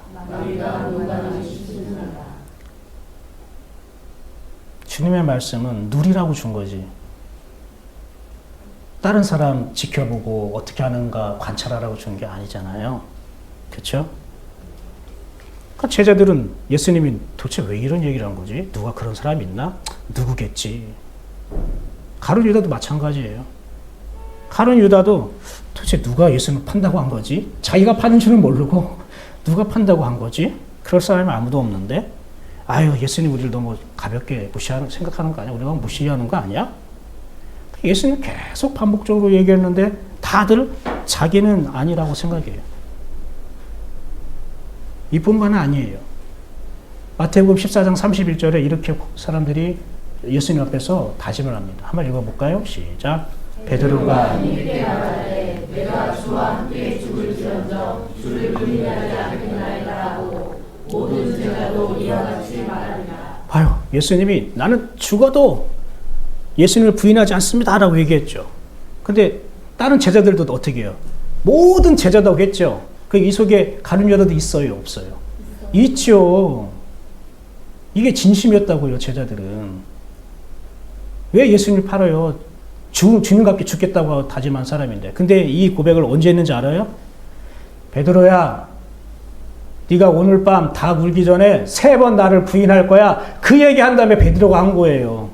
주님의 말씀은 누리라고 준 거지. 다른 사람 지켜보고 어떻게 하는가 관찰하라고 준 게 아니잖아요. 그렇죠? 그러니까 제자들은 예수님이 도대체 왜 이런 얘기를 한 거지? 누가 그런 사람이 있나? 누구겠지. 가룟 유다도 마찬가지예요. 가룟 유다도 도대체 누가 예수님을 판다고 한 거지? 자기가 파는 줄은 모르고 누가 판다고 한 거지? 그럴 사람이 아무도 없는데 아유, 예수님 우리를 너무 가볍게 생각하는 거 아니야? 우리가 무시하는 거 아니야? 예수님 계속 반복적으로 얘기했는데 다들 자기는 아니라고 생각해요. 이뿐만은 아니에요. 마태복음 14장 31절에 이렇게 사람들이 예수님 앞에서 다짐을 합니다. 한번 읽어볼까요? 시작. 베드로가 이르게 말하되 내가 주와 함께 죽을지언정 주를 부인하지 않겠나이다라고 모든 제자도 이와 같이 말하니라. 봐요. 예수님이 나는 죽어도 예수님을 부인하지 않습니다라고 얘기했죠. 근데 다른 제자들도 어떻게 해요? 모든 제자도 했죠. 그 이 속에 가룟 유다도 있어요, 없어요? 있죠. 이게 진심이었다고요, 제자들은. 왜 예수님을 팔아요? 주님과 함께 죽겠다고 다짐한 사람인데. 근데 이 고백을 언제 했는지 알아요? 베드로야, 네가 오늘 밤 닭 울기 전에 3번 나를 부인할 거야. 그 얘기한 다음에 베드로가 한 거예요.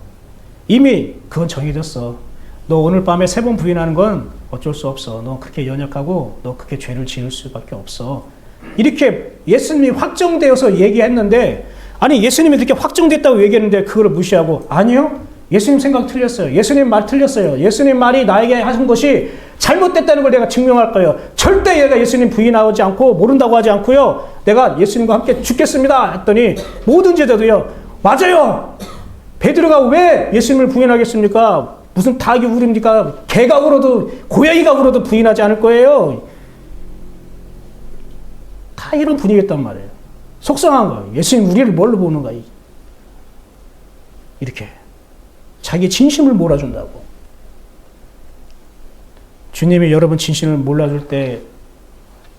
이미 그건 정해졌어. 너 오늘 밤에 3번 부인하는 건 어쩔 수 없어. 너 그렇게 연약하고 너 그렇게 죄를 지을 수밖에 없어. 이렇게 예수님이 확정되어서 얘기했는데, 아니 예수님이 이렇게 확정됐다고 얘기했는데 그거를 무시하고, 아니요, 예수님 생각 틀렸어요. 예수님 말 틀렸어요. 예수님 말이 나에게 하신 것이 잘못됐다는 걸 내가 증명할 거예요. 절대 얘가 예수님 부인하지 않고 모른다고 하지 않고요. 내가 예수님과 함께 죽겠습니다 했더니 모든 제자도요, 맞아요. 베드로가 왜 예수님을 부인하겠습니까? 무슨 닭이 울입니까? 개가 울어도, 고양이가 울어도 부인하지 않을 거예요. 다 이런 분위기였단 말이에요. 속상한 거예요. 예수님 우리를 뭘로 보는가? 이렇게 자기 진심을 몰아준다고. 주님이 여러분 진심을 몰라줄 때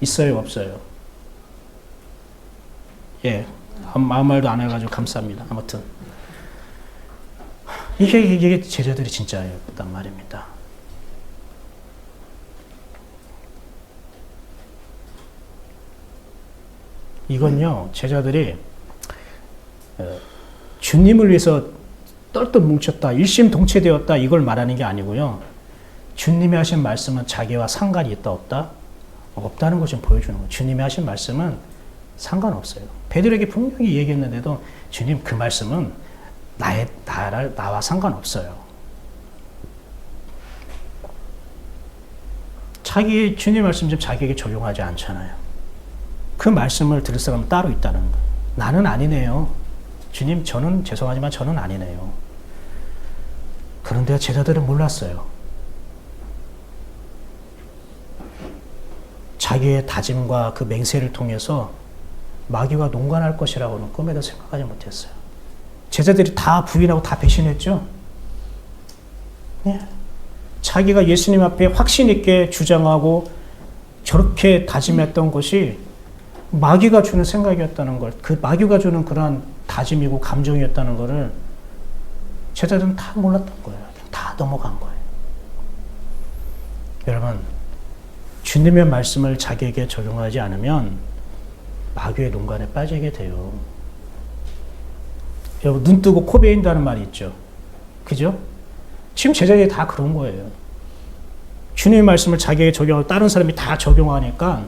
있어요, 없어요? 예, 아무 말도 안 해가지고 감사합니다. 아무튼 이게 제자들이 진짜였단 말입니다. 이건요, 제자들이 주님을 위해서 똘똘 뭉쳤다, 일심동체되었다, 이걸 말하는 게 아니고요. 주님이 하신 말씀은 자기와 상관이 있다, 없다? 없다는 걸 좀 보여주는 거예요. 주님이 하신 말씀은 상관없어요. 베드로에게 분명히 얘기했는데도 주님 그 말씀은 나와 상관없어요. 주님 말씀 좀 자기에게 적용하지 않잖아요. 그 말씀을 들을 사람은 따로 있다는 거예요. 나는 아니네요. 주님, 저는 죄송하지만 저는 아니네요. 그런데 제자들은 몰랐어요. 자기의 다짐과 그 맹세를 통해서 마귀가 농간할 것이라고는 꿈에도 생각하지 못했어요. 제자들이 다 부인하고 다 배신했죠. 네. 자기가 예수님 앞에 확신 있게 주장하고 저렇게 다짐했던 것이 마귀가 주는 생각이었다는 걸, 그 마귀가 주는 그러한 다짐이고 감정이었다는 것을 제자들은 다 몰랐던 거예요. 그냥 다 넘어간 거예요. 여러분, 주님의 말씀을 자기에게 적용하지 않으면 마귀의 농간에 빠지게 돼요. 여러분, 눈 뜨고 코 베인다는 말이 있죠. 그죠? 지금 제자들이 다 그런 거예요. 주님의 말씀을 자기에게 적용하고 다른 사람이 다 적용하니까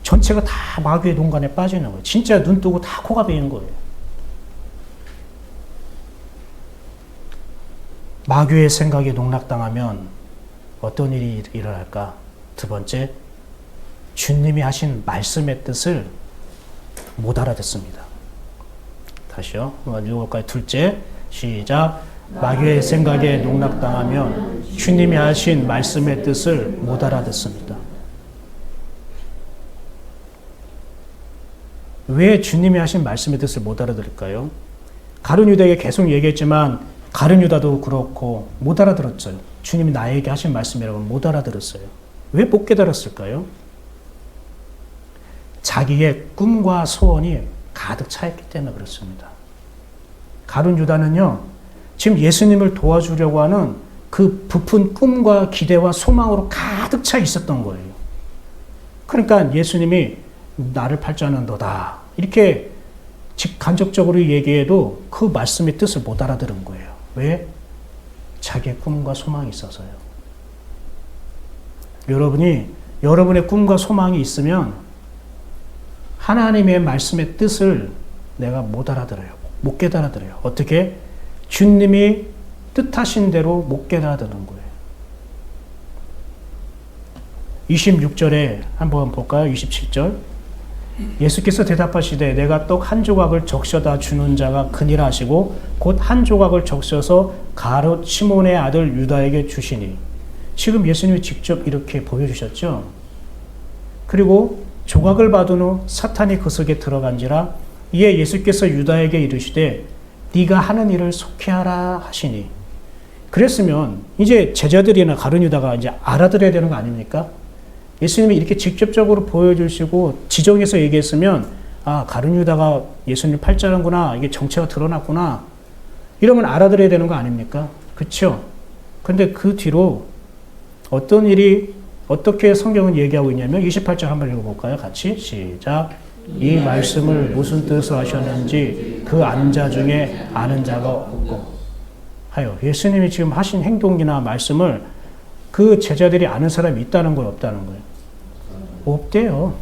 전체가 다 마귀의 농간에 빠지는 거예요. 진짜 눈 뜨고 다 코가 베이는 거예요. 마귀의 생각에 농락당하면 어떤 일이 일어날까? 두 번째, 주님이 하신 말씀의 뜻을 못 알아듣습니다. 다시요. 읽어볼까요? 둘째, 시작. 마귀의 생각에 농락당하면 주님이 하신 말씀의 뜻을 못 알아듣습니다. 왜 주님이 하신 말씀의 뜻을 못 알아들을까요? 가룟 유다에게 계속 얘기했지만 가룟 유다도 그렇고 못 알아들었어요. 주님이 나에게 하신 말씀이라고 못 알아들었어요. 왜 못 깨달았을까요? 자기의 꿈과 소원이 가득 차 있기 때문에 그렇습니다. 가룟 유다는요, 지금 예수님을 도와주려고 하는 그 부푼 꿈과 기대와 소망으로 가득 차 있었던 거예요. 그러니까 예수님이 나를 팔자는 너다, 이렇게 간접적으로 얘기해도 그 말씀의 뜻을 못 알아들은 거예요. 왜? 자기의 꿈과 소망이 있어서요. 여러분의 꿈과 소망이 있으면 하나님의 말씀의 뜻을 내가 못 알아들어요. 못 깨달아들어요. 어떻게? 주님이 뜻하신 대로 못 깨달아드는 거예요. 26절에 한번 볼까요? 27절. 예수께서 대답하시되 내가 떡 한 조각을 적셔다 주는 자가 그니라 하시고 곧 한 조각을 적셔서 가룟 시몬의 아들 유다에게 주시니. 지금 예수님이 직접 이렇게 보여주셨죠. 그리고 조각을 받은 후 사탄이 그 속에 들어간지라. 이에 예수께서 유다에게 이르시되 네가 하는 일을 속히하라 하시니. 그랬으면 이제 제자들이나 가룟 유다가 이제 알아들어야 되는 거 아닙니까? 예수님이 이렇게 직접적으로 보여주시고 지정해서 얘기했으면 아, 가룟 유다가 예수님 팔자는구나, 이게 정체가 드러났구나, 이러면 알아들어야 되는 거 아닙니까? 그렇죠? 근데 그 뒤로 어떤 일이 어떻게 성경은 얘기하고 있냐면 28절 한번 읽어볼까요? 같이 시작. 이 말씀을 무슨 뜻으로 하셨는지 그 아는 자 중에 아는 자가 없고 하여. 예수님이 지금 하신 행동이나 말씀을 그 제자들이 아는 사람이 있다는 거예요, 없다는 거예요? 없대요.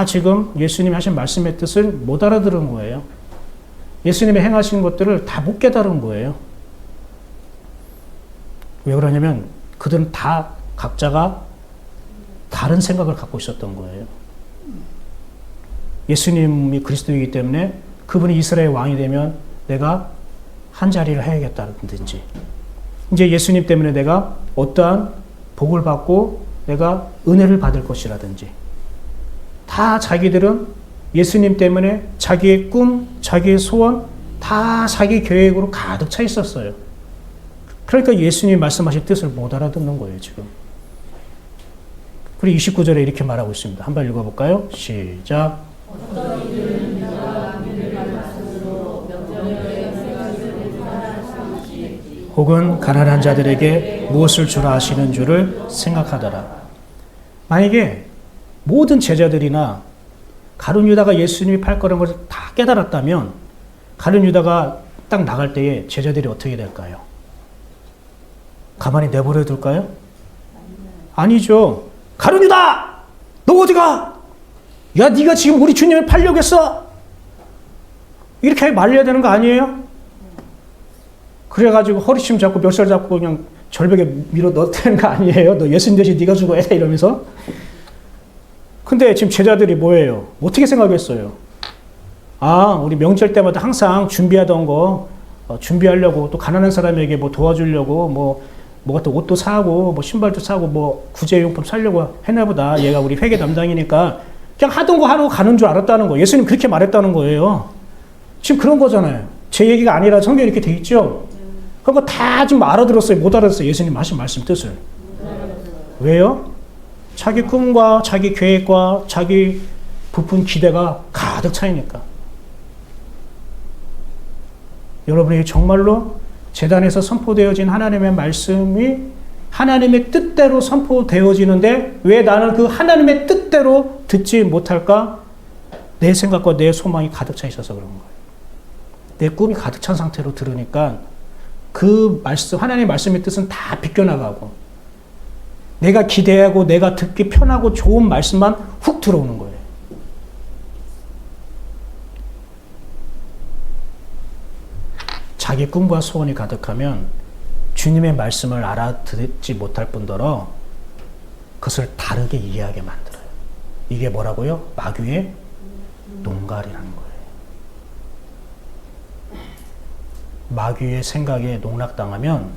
지금 예수님이 하신 말씀의 뜻을 못 알아들은 거예요. 예수님이 행하신 것들을 다 못 깨달은 거예요. 왜 그러냐면 그들은 다 각자가 다른 생각을 갖고 있었던 거예요. 예수님이 그리스도이기 때문에 그분이 이스라엘 왕이 되면 내가 한 자리를 해야겠다든지, 이제 예수님 때문에 내가 어떠한 복을 받고 내가 은혜를 받을 것이라든지, 다 자기들은 예수님 때문에 자기의 꿈, 자기의 소원, 다 자기 계획으로 가득 차 있었어요. 그러니까 예수님이 말씀하신 뜻을 못 알아듣는 거예요, 지금. 그리고 29절에 이렇게 말하고 있습니다. 한번 읽어볼까요? 시작. 혹은 가난한 자들에게 무엇을 주라 하시는 줄을 생각하더라. 만약에 모든 제자들이나 가룟 유다가 예수님이 팔 거라는 것을 다 깨달았다면 가룟 유다가 딱 나갈 때에 제자들이 어떻게 될까요? 가만히 내버려 둘까요? 아니죠. 가룟 유다! 너 어디 가? 야, 네가 지금 우리 주님을 팔려고 했어? 이렇게 말려야 되는 거 아니에요? 그래가지고 허리춤 잡고 멱살 잡고 그냥 절벽에 밀어 넣었다는 거 아니에요? 너 예수님 대신 네가 죽어야 돼 이러면서. 근데 지금 제자들이 뭐예요? 어떻게 생각했어요? 아, 우리 명절 때마다 항상 준비하던 거 준비하려고, 또 가난한 사람에게 뭐 도와주려고 뭐 같은 옷도 사고 뭐 신발도 사고 뭐 구제용품 사려고 했나보다. 얘가 우리 회계 담당이니까 그냥 하던 거 하고 가는 줄 알았다는 거예요. 예수님 그렇게 말했다는 거예요. 지금 그런 거잖아요. 제 얘기가 아니라 성경에 이렇게 돼 있죠. 그거 다 좀 알아들었어요? 못 알아들었어요? 예수님 하신 말씀 뜻을. 왜요? 자기 꿈과 자기 계획과 자기 부푼 기대가 가득 차이니까. 여러분이 정말로 제단에서 선포되어진 하나님의 말씀이 하나님의 뜻대로 선포되어지는데 왜 나는 그 하나님의 뜻대로 듣지 못할까? 내 생각과 내 소망이 가득 차 있어서 그런 거예요. 내 꿈이 가득 찬 상태로 들으니까 그 말씀, 하나님의 말씀의 뜻은 다 비껴나가고 내가 기대하고 내가 듣기 편하고 좋은 말씀만 훅 들어오는 거예요. 자기 꿈과 소원이 가득하면 주님의 말씀을 알아듣지 못할 뿐더러 그것을 다르게 이해하게 만들어요. 이게 뭐라고요? 마귀의 농갈이라는 거예요. 마귀의 생각에 농락당하면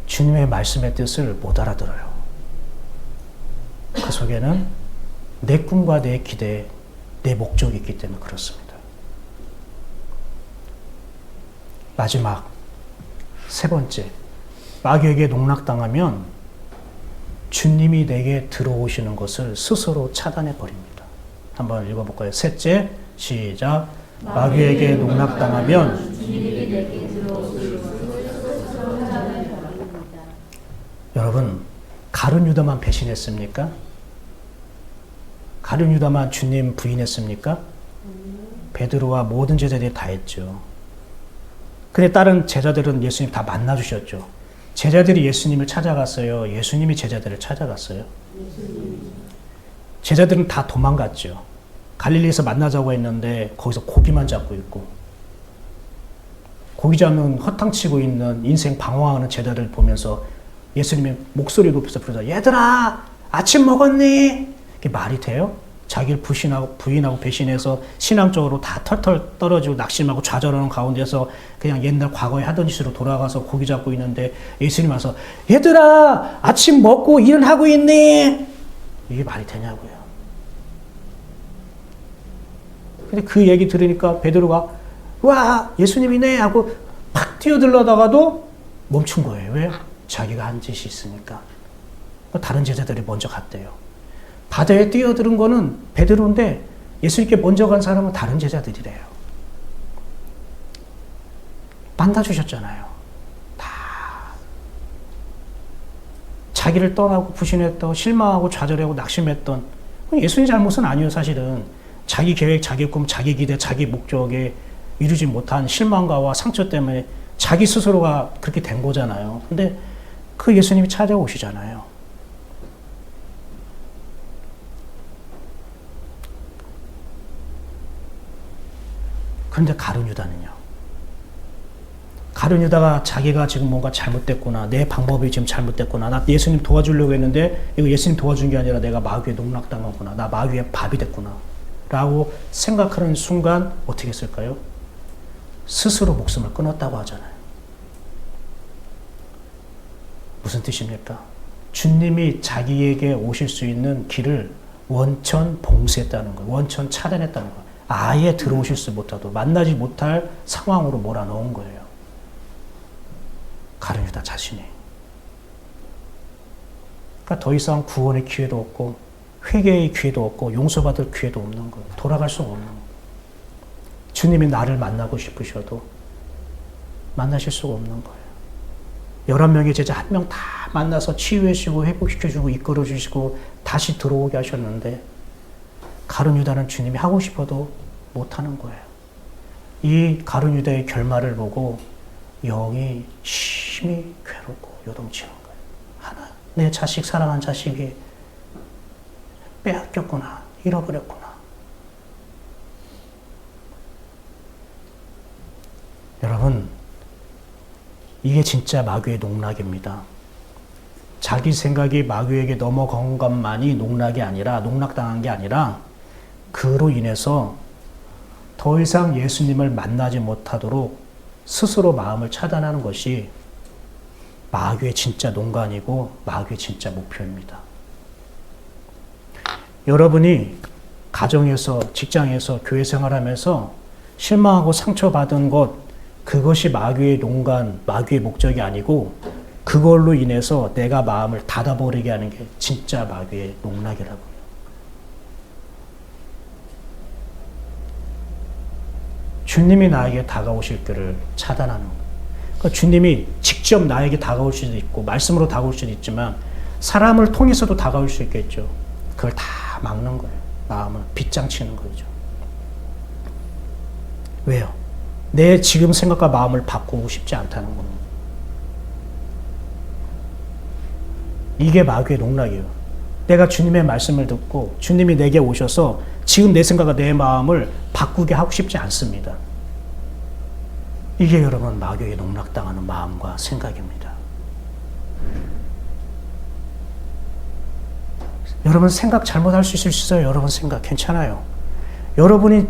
주님의 말씀의 뜻을 못 알아들어요. 그 속에는 내 꿈과 내 기대, 내 목적이 있기 때문에 그렇습니다. 마지막 세 번째, 마귀에게 농락당하면 주님이 내게 들어오시는 것을 스스로 차단해 버립니다. 한번 읽어볼까요? 셋째, 시작. 마귀에게 농락당하면 주님이 내게 들어오시는 것을 스스로 차단해 버립니다. 여러분, 가룟 유다만 배신했습니까? 가룟 유다만 주님 부인했습니까? 베드로와 모든 제자들이 다 했죠. 근데 다른 제자들은 예수님 다 만나주셨죠. 제자들이 예수님을 찾아갔어요. 예수님이 제자들을 찾아갔어요. 제자들은 다 도망갔죠. 갈릴리에서 만나자고 했는데 거기서 고기만 잡고 있고 고기 잡는 허탕치고 있는 인생 방황하는 제자들 보면서 예수님의 목소리 높여서 부르자. 얘들아, 아침 먹었니? 이게 말이 돼요? 자기를 부인하고 배신해서 신앙적으로 다 털털 떨어지고 낙심하고 좌절하는 가운데서 그냥 옛날 과거에 하던 짓으로 돌아가서 고기 잡고 있는데 예수님 와서 얘들아 아침 먹고 일은 하고 있니? 이게 말이 되냐고요. 근데 그 얘기 들으니까 베드로가 와 예수님이네 하고 팍 뛰어들려다가도 멈춘 거예요. 왜? 자기가 한 짓이 있으니까. 다른 제자들이 먼저 갔대요. 바다에 뛰어드는 거는 베드로인데 예수님께 먼저 간 사람은 다른 제자들이래요. 만나주셨잖아요. 다 자기를 떠나고 부신했던 실망하고 좌절하고 낙심했던 예수님 잘못은 아니에요. 사실은 자기 계획, 자기 꿈, 자기 기대, 자기 목적에 이루지 못한 실망과 상처 때문에 자기 스스로가 그렇게 된 거잖아요. 근데 그 예수님이 찾아오시잖아요. 그런데 가룟 유다는요. 가룟 유다가 자기가 지금 뭔가 잘못됐구나. 내 방법이 지금 잘못됐구나. 나 예수님 도와주려고 했는데 이거 예수님 도와준 게 아니라 내가 마귀에 농락당하구나. 나 마귀의 밥이 됐구나. 라고 생각하는 순간 어떻게 했을까요? 스스로 목숨을 끊었다고 하잖아요. 무슨 뜻입니까? 주님이 자기에게 오실 수 있는 길을 원천 봉쇄했다는 거예요. 원천 차단했다는 거예요. 아예 들어오실 수 못하도 만나지 못할 상황으로 몰아넣은 거예요. 가룟 유다 자신이. 그러니까 더 이상 구원의 기회도 없고 회개의 기회도 없고 용서받을 기회도 없는 거예요. 돌아갈 수가 없는 거예요. 주님이 나를 만나고 싶으셔도 만나실 수가 없는 거예요. 11명의 제자 한 명 다 만나서 치유해주시고 회복시켜주고 이끌어주시고 다시 들어오게 하셨는데 가룟 유다는 주님이 하고 싶어도 못하는 거예요. 이 가룟 유다의 결말을 보고 영이 심히 괴롭고 요동치는 거예요. 하나, 내 자식, 사랑한 자식이 빼앗겼구나, 잃어버렸구나. 여러분, 이게 진짜 마귀의 농락입니다. 자기 생각이 마귀에게 넘어간 것만이 농락이 아니라, 농락당한 게 아니라 그로 인해서 더 이상 예수님을 만나지 못하도록 스스로 마음을 차단하는 것이 마귀의 진짜 농간이고 마귀의 진짜 목표입니다. 여러분이 가정에서, 직장에서, 교회 생활하면서 실망하고 상처받은 것, 그것이 마귀의 농간, 마귀의 목적이 아니고 그걸로 인해서 내가 마음을 닫아버리게 하는 게 진짜 마귀의 농락이라고요. 주님이 나에게 다가오실 길을 차단하는 거예요. 그러니까 주님이 직접 나에게 다가올 수도 있고 말씀으로 다가올 수도 있지만 사람을 통해서도 다가올 수 있겠죠. 그걸 다 막는 거예요. 마음을 빗장치는 거죠. 왜요? 내 지금 생각과 마음을 바꾸고 싶지 않다는 겁니다. 이게 마귀의 농락이에요. 내가 주님의 말씀을 듣고 주님이 내게 오셔서 지금 내 생각과 내 마음을 바꾸게 하고 싶지 않습니다. 이게 여러분 마귀에게 농락당하는 마음과 생각입니다. 여러분 생각 잘못할 수 있어요. 여러분 생각 괜찮아요. 여러분이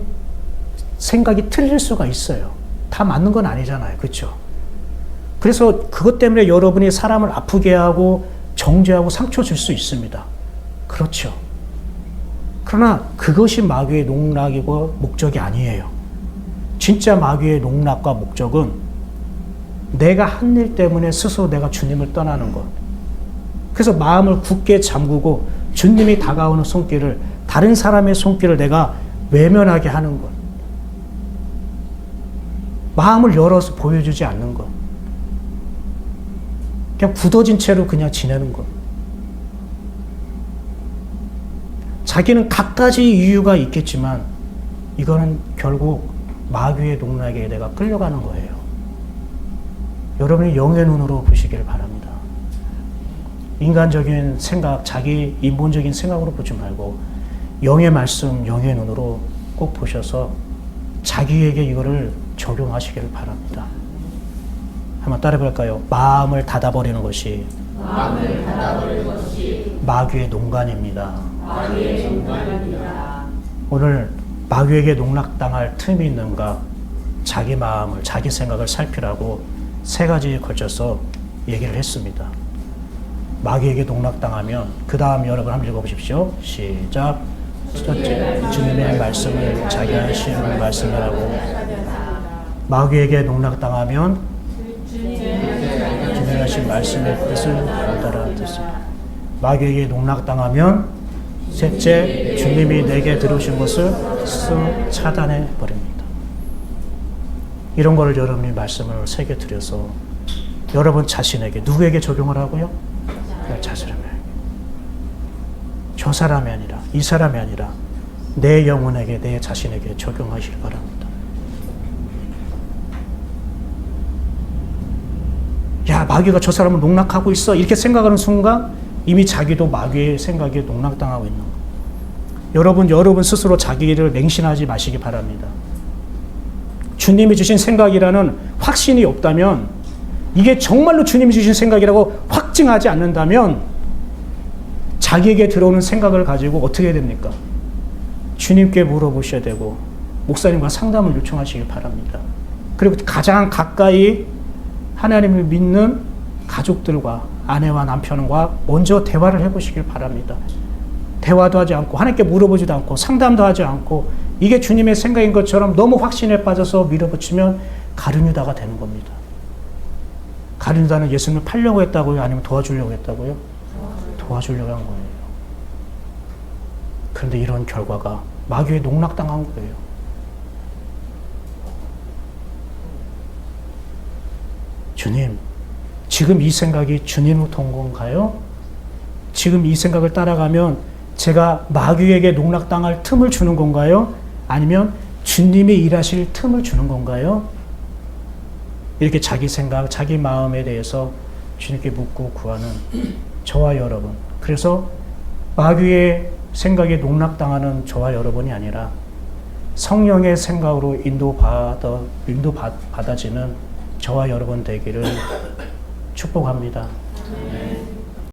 생각이 틀릴 수가 있어요. 다 맞는 건 아니잖아요. 그렇죠? 그래서 그것 때문에 여러분이 사람을 아프게 하고 정죄하고 상처 줄 수 있습니다. 그렇죠. 그러나 그것이 마귀의 농락이고 목적이 아니에요. 진짜 마귀의 농락과 목적은 내가 한 일 때문에 스스로 내가 주님을 떠나는 것. 그래서 마음을 굳게 잠그고 주님이 다가오는 손길을 다른 사람의 손길을 내가 외면하게 하는 것. 마음을 열어서 보여주지 않는 것. 그냥 굳어진 채로 그냥 지내는 것. 자기는 갖가지 이유가 있겠지만 이거는 결국 마귀의 농락에 내가 끌려가는 거예요. 여러분이 영의 눈으로 보시길 바랍니다. 인간적인 생각, 자기 인본적인 생각으로 보지 말고 영의 말씀, 영의 눈으로 꼭 보셔서 자기에게 이거를 적용하시기를 바랍니다. 한번 따라해볼까요? 마음을 닫아버리는 것이 마귀의 농간입니다. 오늘 마귀에게 농락당할 틈이 있는가 자기 마음을, 자기 생각을 살피라고 3가지에 걸쳐서 얘기를 했습니다. 마귀에게 농락당하면 그 다음 여러분 한번 읽어보십시오. 시작. 첫째, 주님의 말씀을 자기 하시는 말씀이라고. 마귀에게 농락당하면 주님의 하신 말씀의 뜻을 못 따라 뜻을. 마귀에게 농락당하면 셋째, 주님이 내게 들으신 것을 스스로 차단해 버립니다. 이런 거를 여러분이 말씀을 새겨드려서 여러분 자신에게, 누구에게 적용을 하고요? 자신에게. 저 사람이 아니라, 이 사람이 아니라 내 영혼에게, 내 자신에게 적용하시기 바랍니다. 야, 마귀가 저 사람을 농락하고 있어 이렇게 생각하는 순간 이미 자기도 마귀의 생각에 농락당하고 있는 거예요. 여러분 스스로 자기를 맹신하지 마시기 바랍니다. 주님이 주신 생각이라는 확신이 없다면, 이게 정말로 주님이 주신 생각이라고 확증하지 않는다면 자기에게 들어오는 생각을 가지고 어떻게 해야 됩니까? 주님께 물어보셔야 되고 목사님과 상담을 요청하시기 바랍니다. 그리고 가장 가까이 하나님을 믿는 가족들과 아내와 남편과 먼저 대화를 해보시길 바랍니다. 대화도 하지 않고 하나님께 물어보지도 않고 상담도 하지 않고 이게 주님의 생각인 것처럼 너무 확신에 빠져서 밀어붙이면 가룟유다가 되는 겁니다. 가룟유다는 예수님을 팔려고 했다고요? 아니면 도와주려고 했다고요? 도와주려고 한 거예요. 그런데 이런 결과가 마귀에 농락당한 거예요. 주님, 지금 이 생각이 주님으로부터 온 건가요? 지금 이 생각을 따라가면 제가 마귀에게 농락당할 틈을 주는 건가요? 아니면 주님이 일하실 틈을 주는 건가요? 이렇게 자기 생각, 자기 마음에 대해서 주님께 묻고 구하는 저와 여러분. 그래서 마귀의 생각에 농락당하는 저와 여러분이 아니라 성령의 생각으로 인도받아지는 저와 여러분 되기를 축복합니다.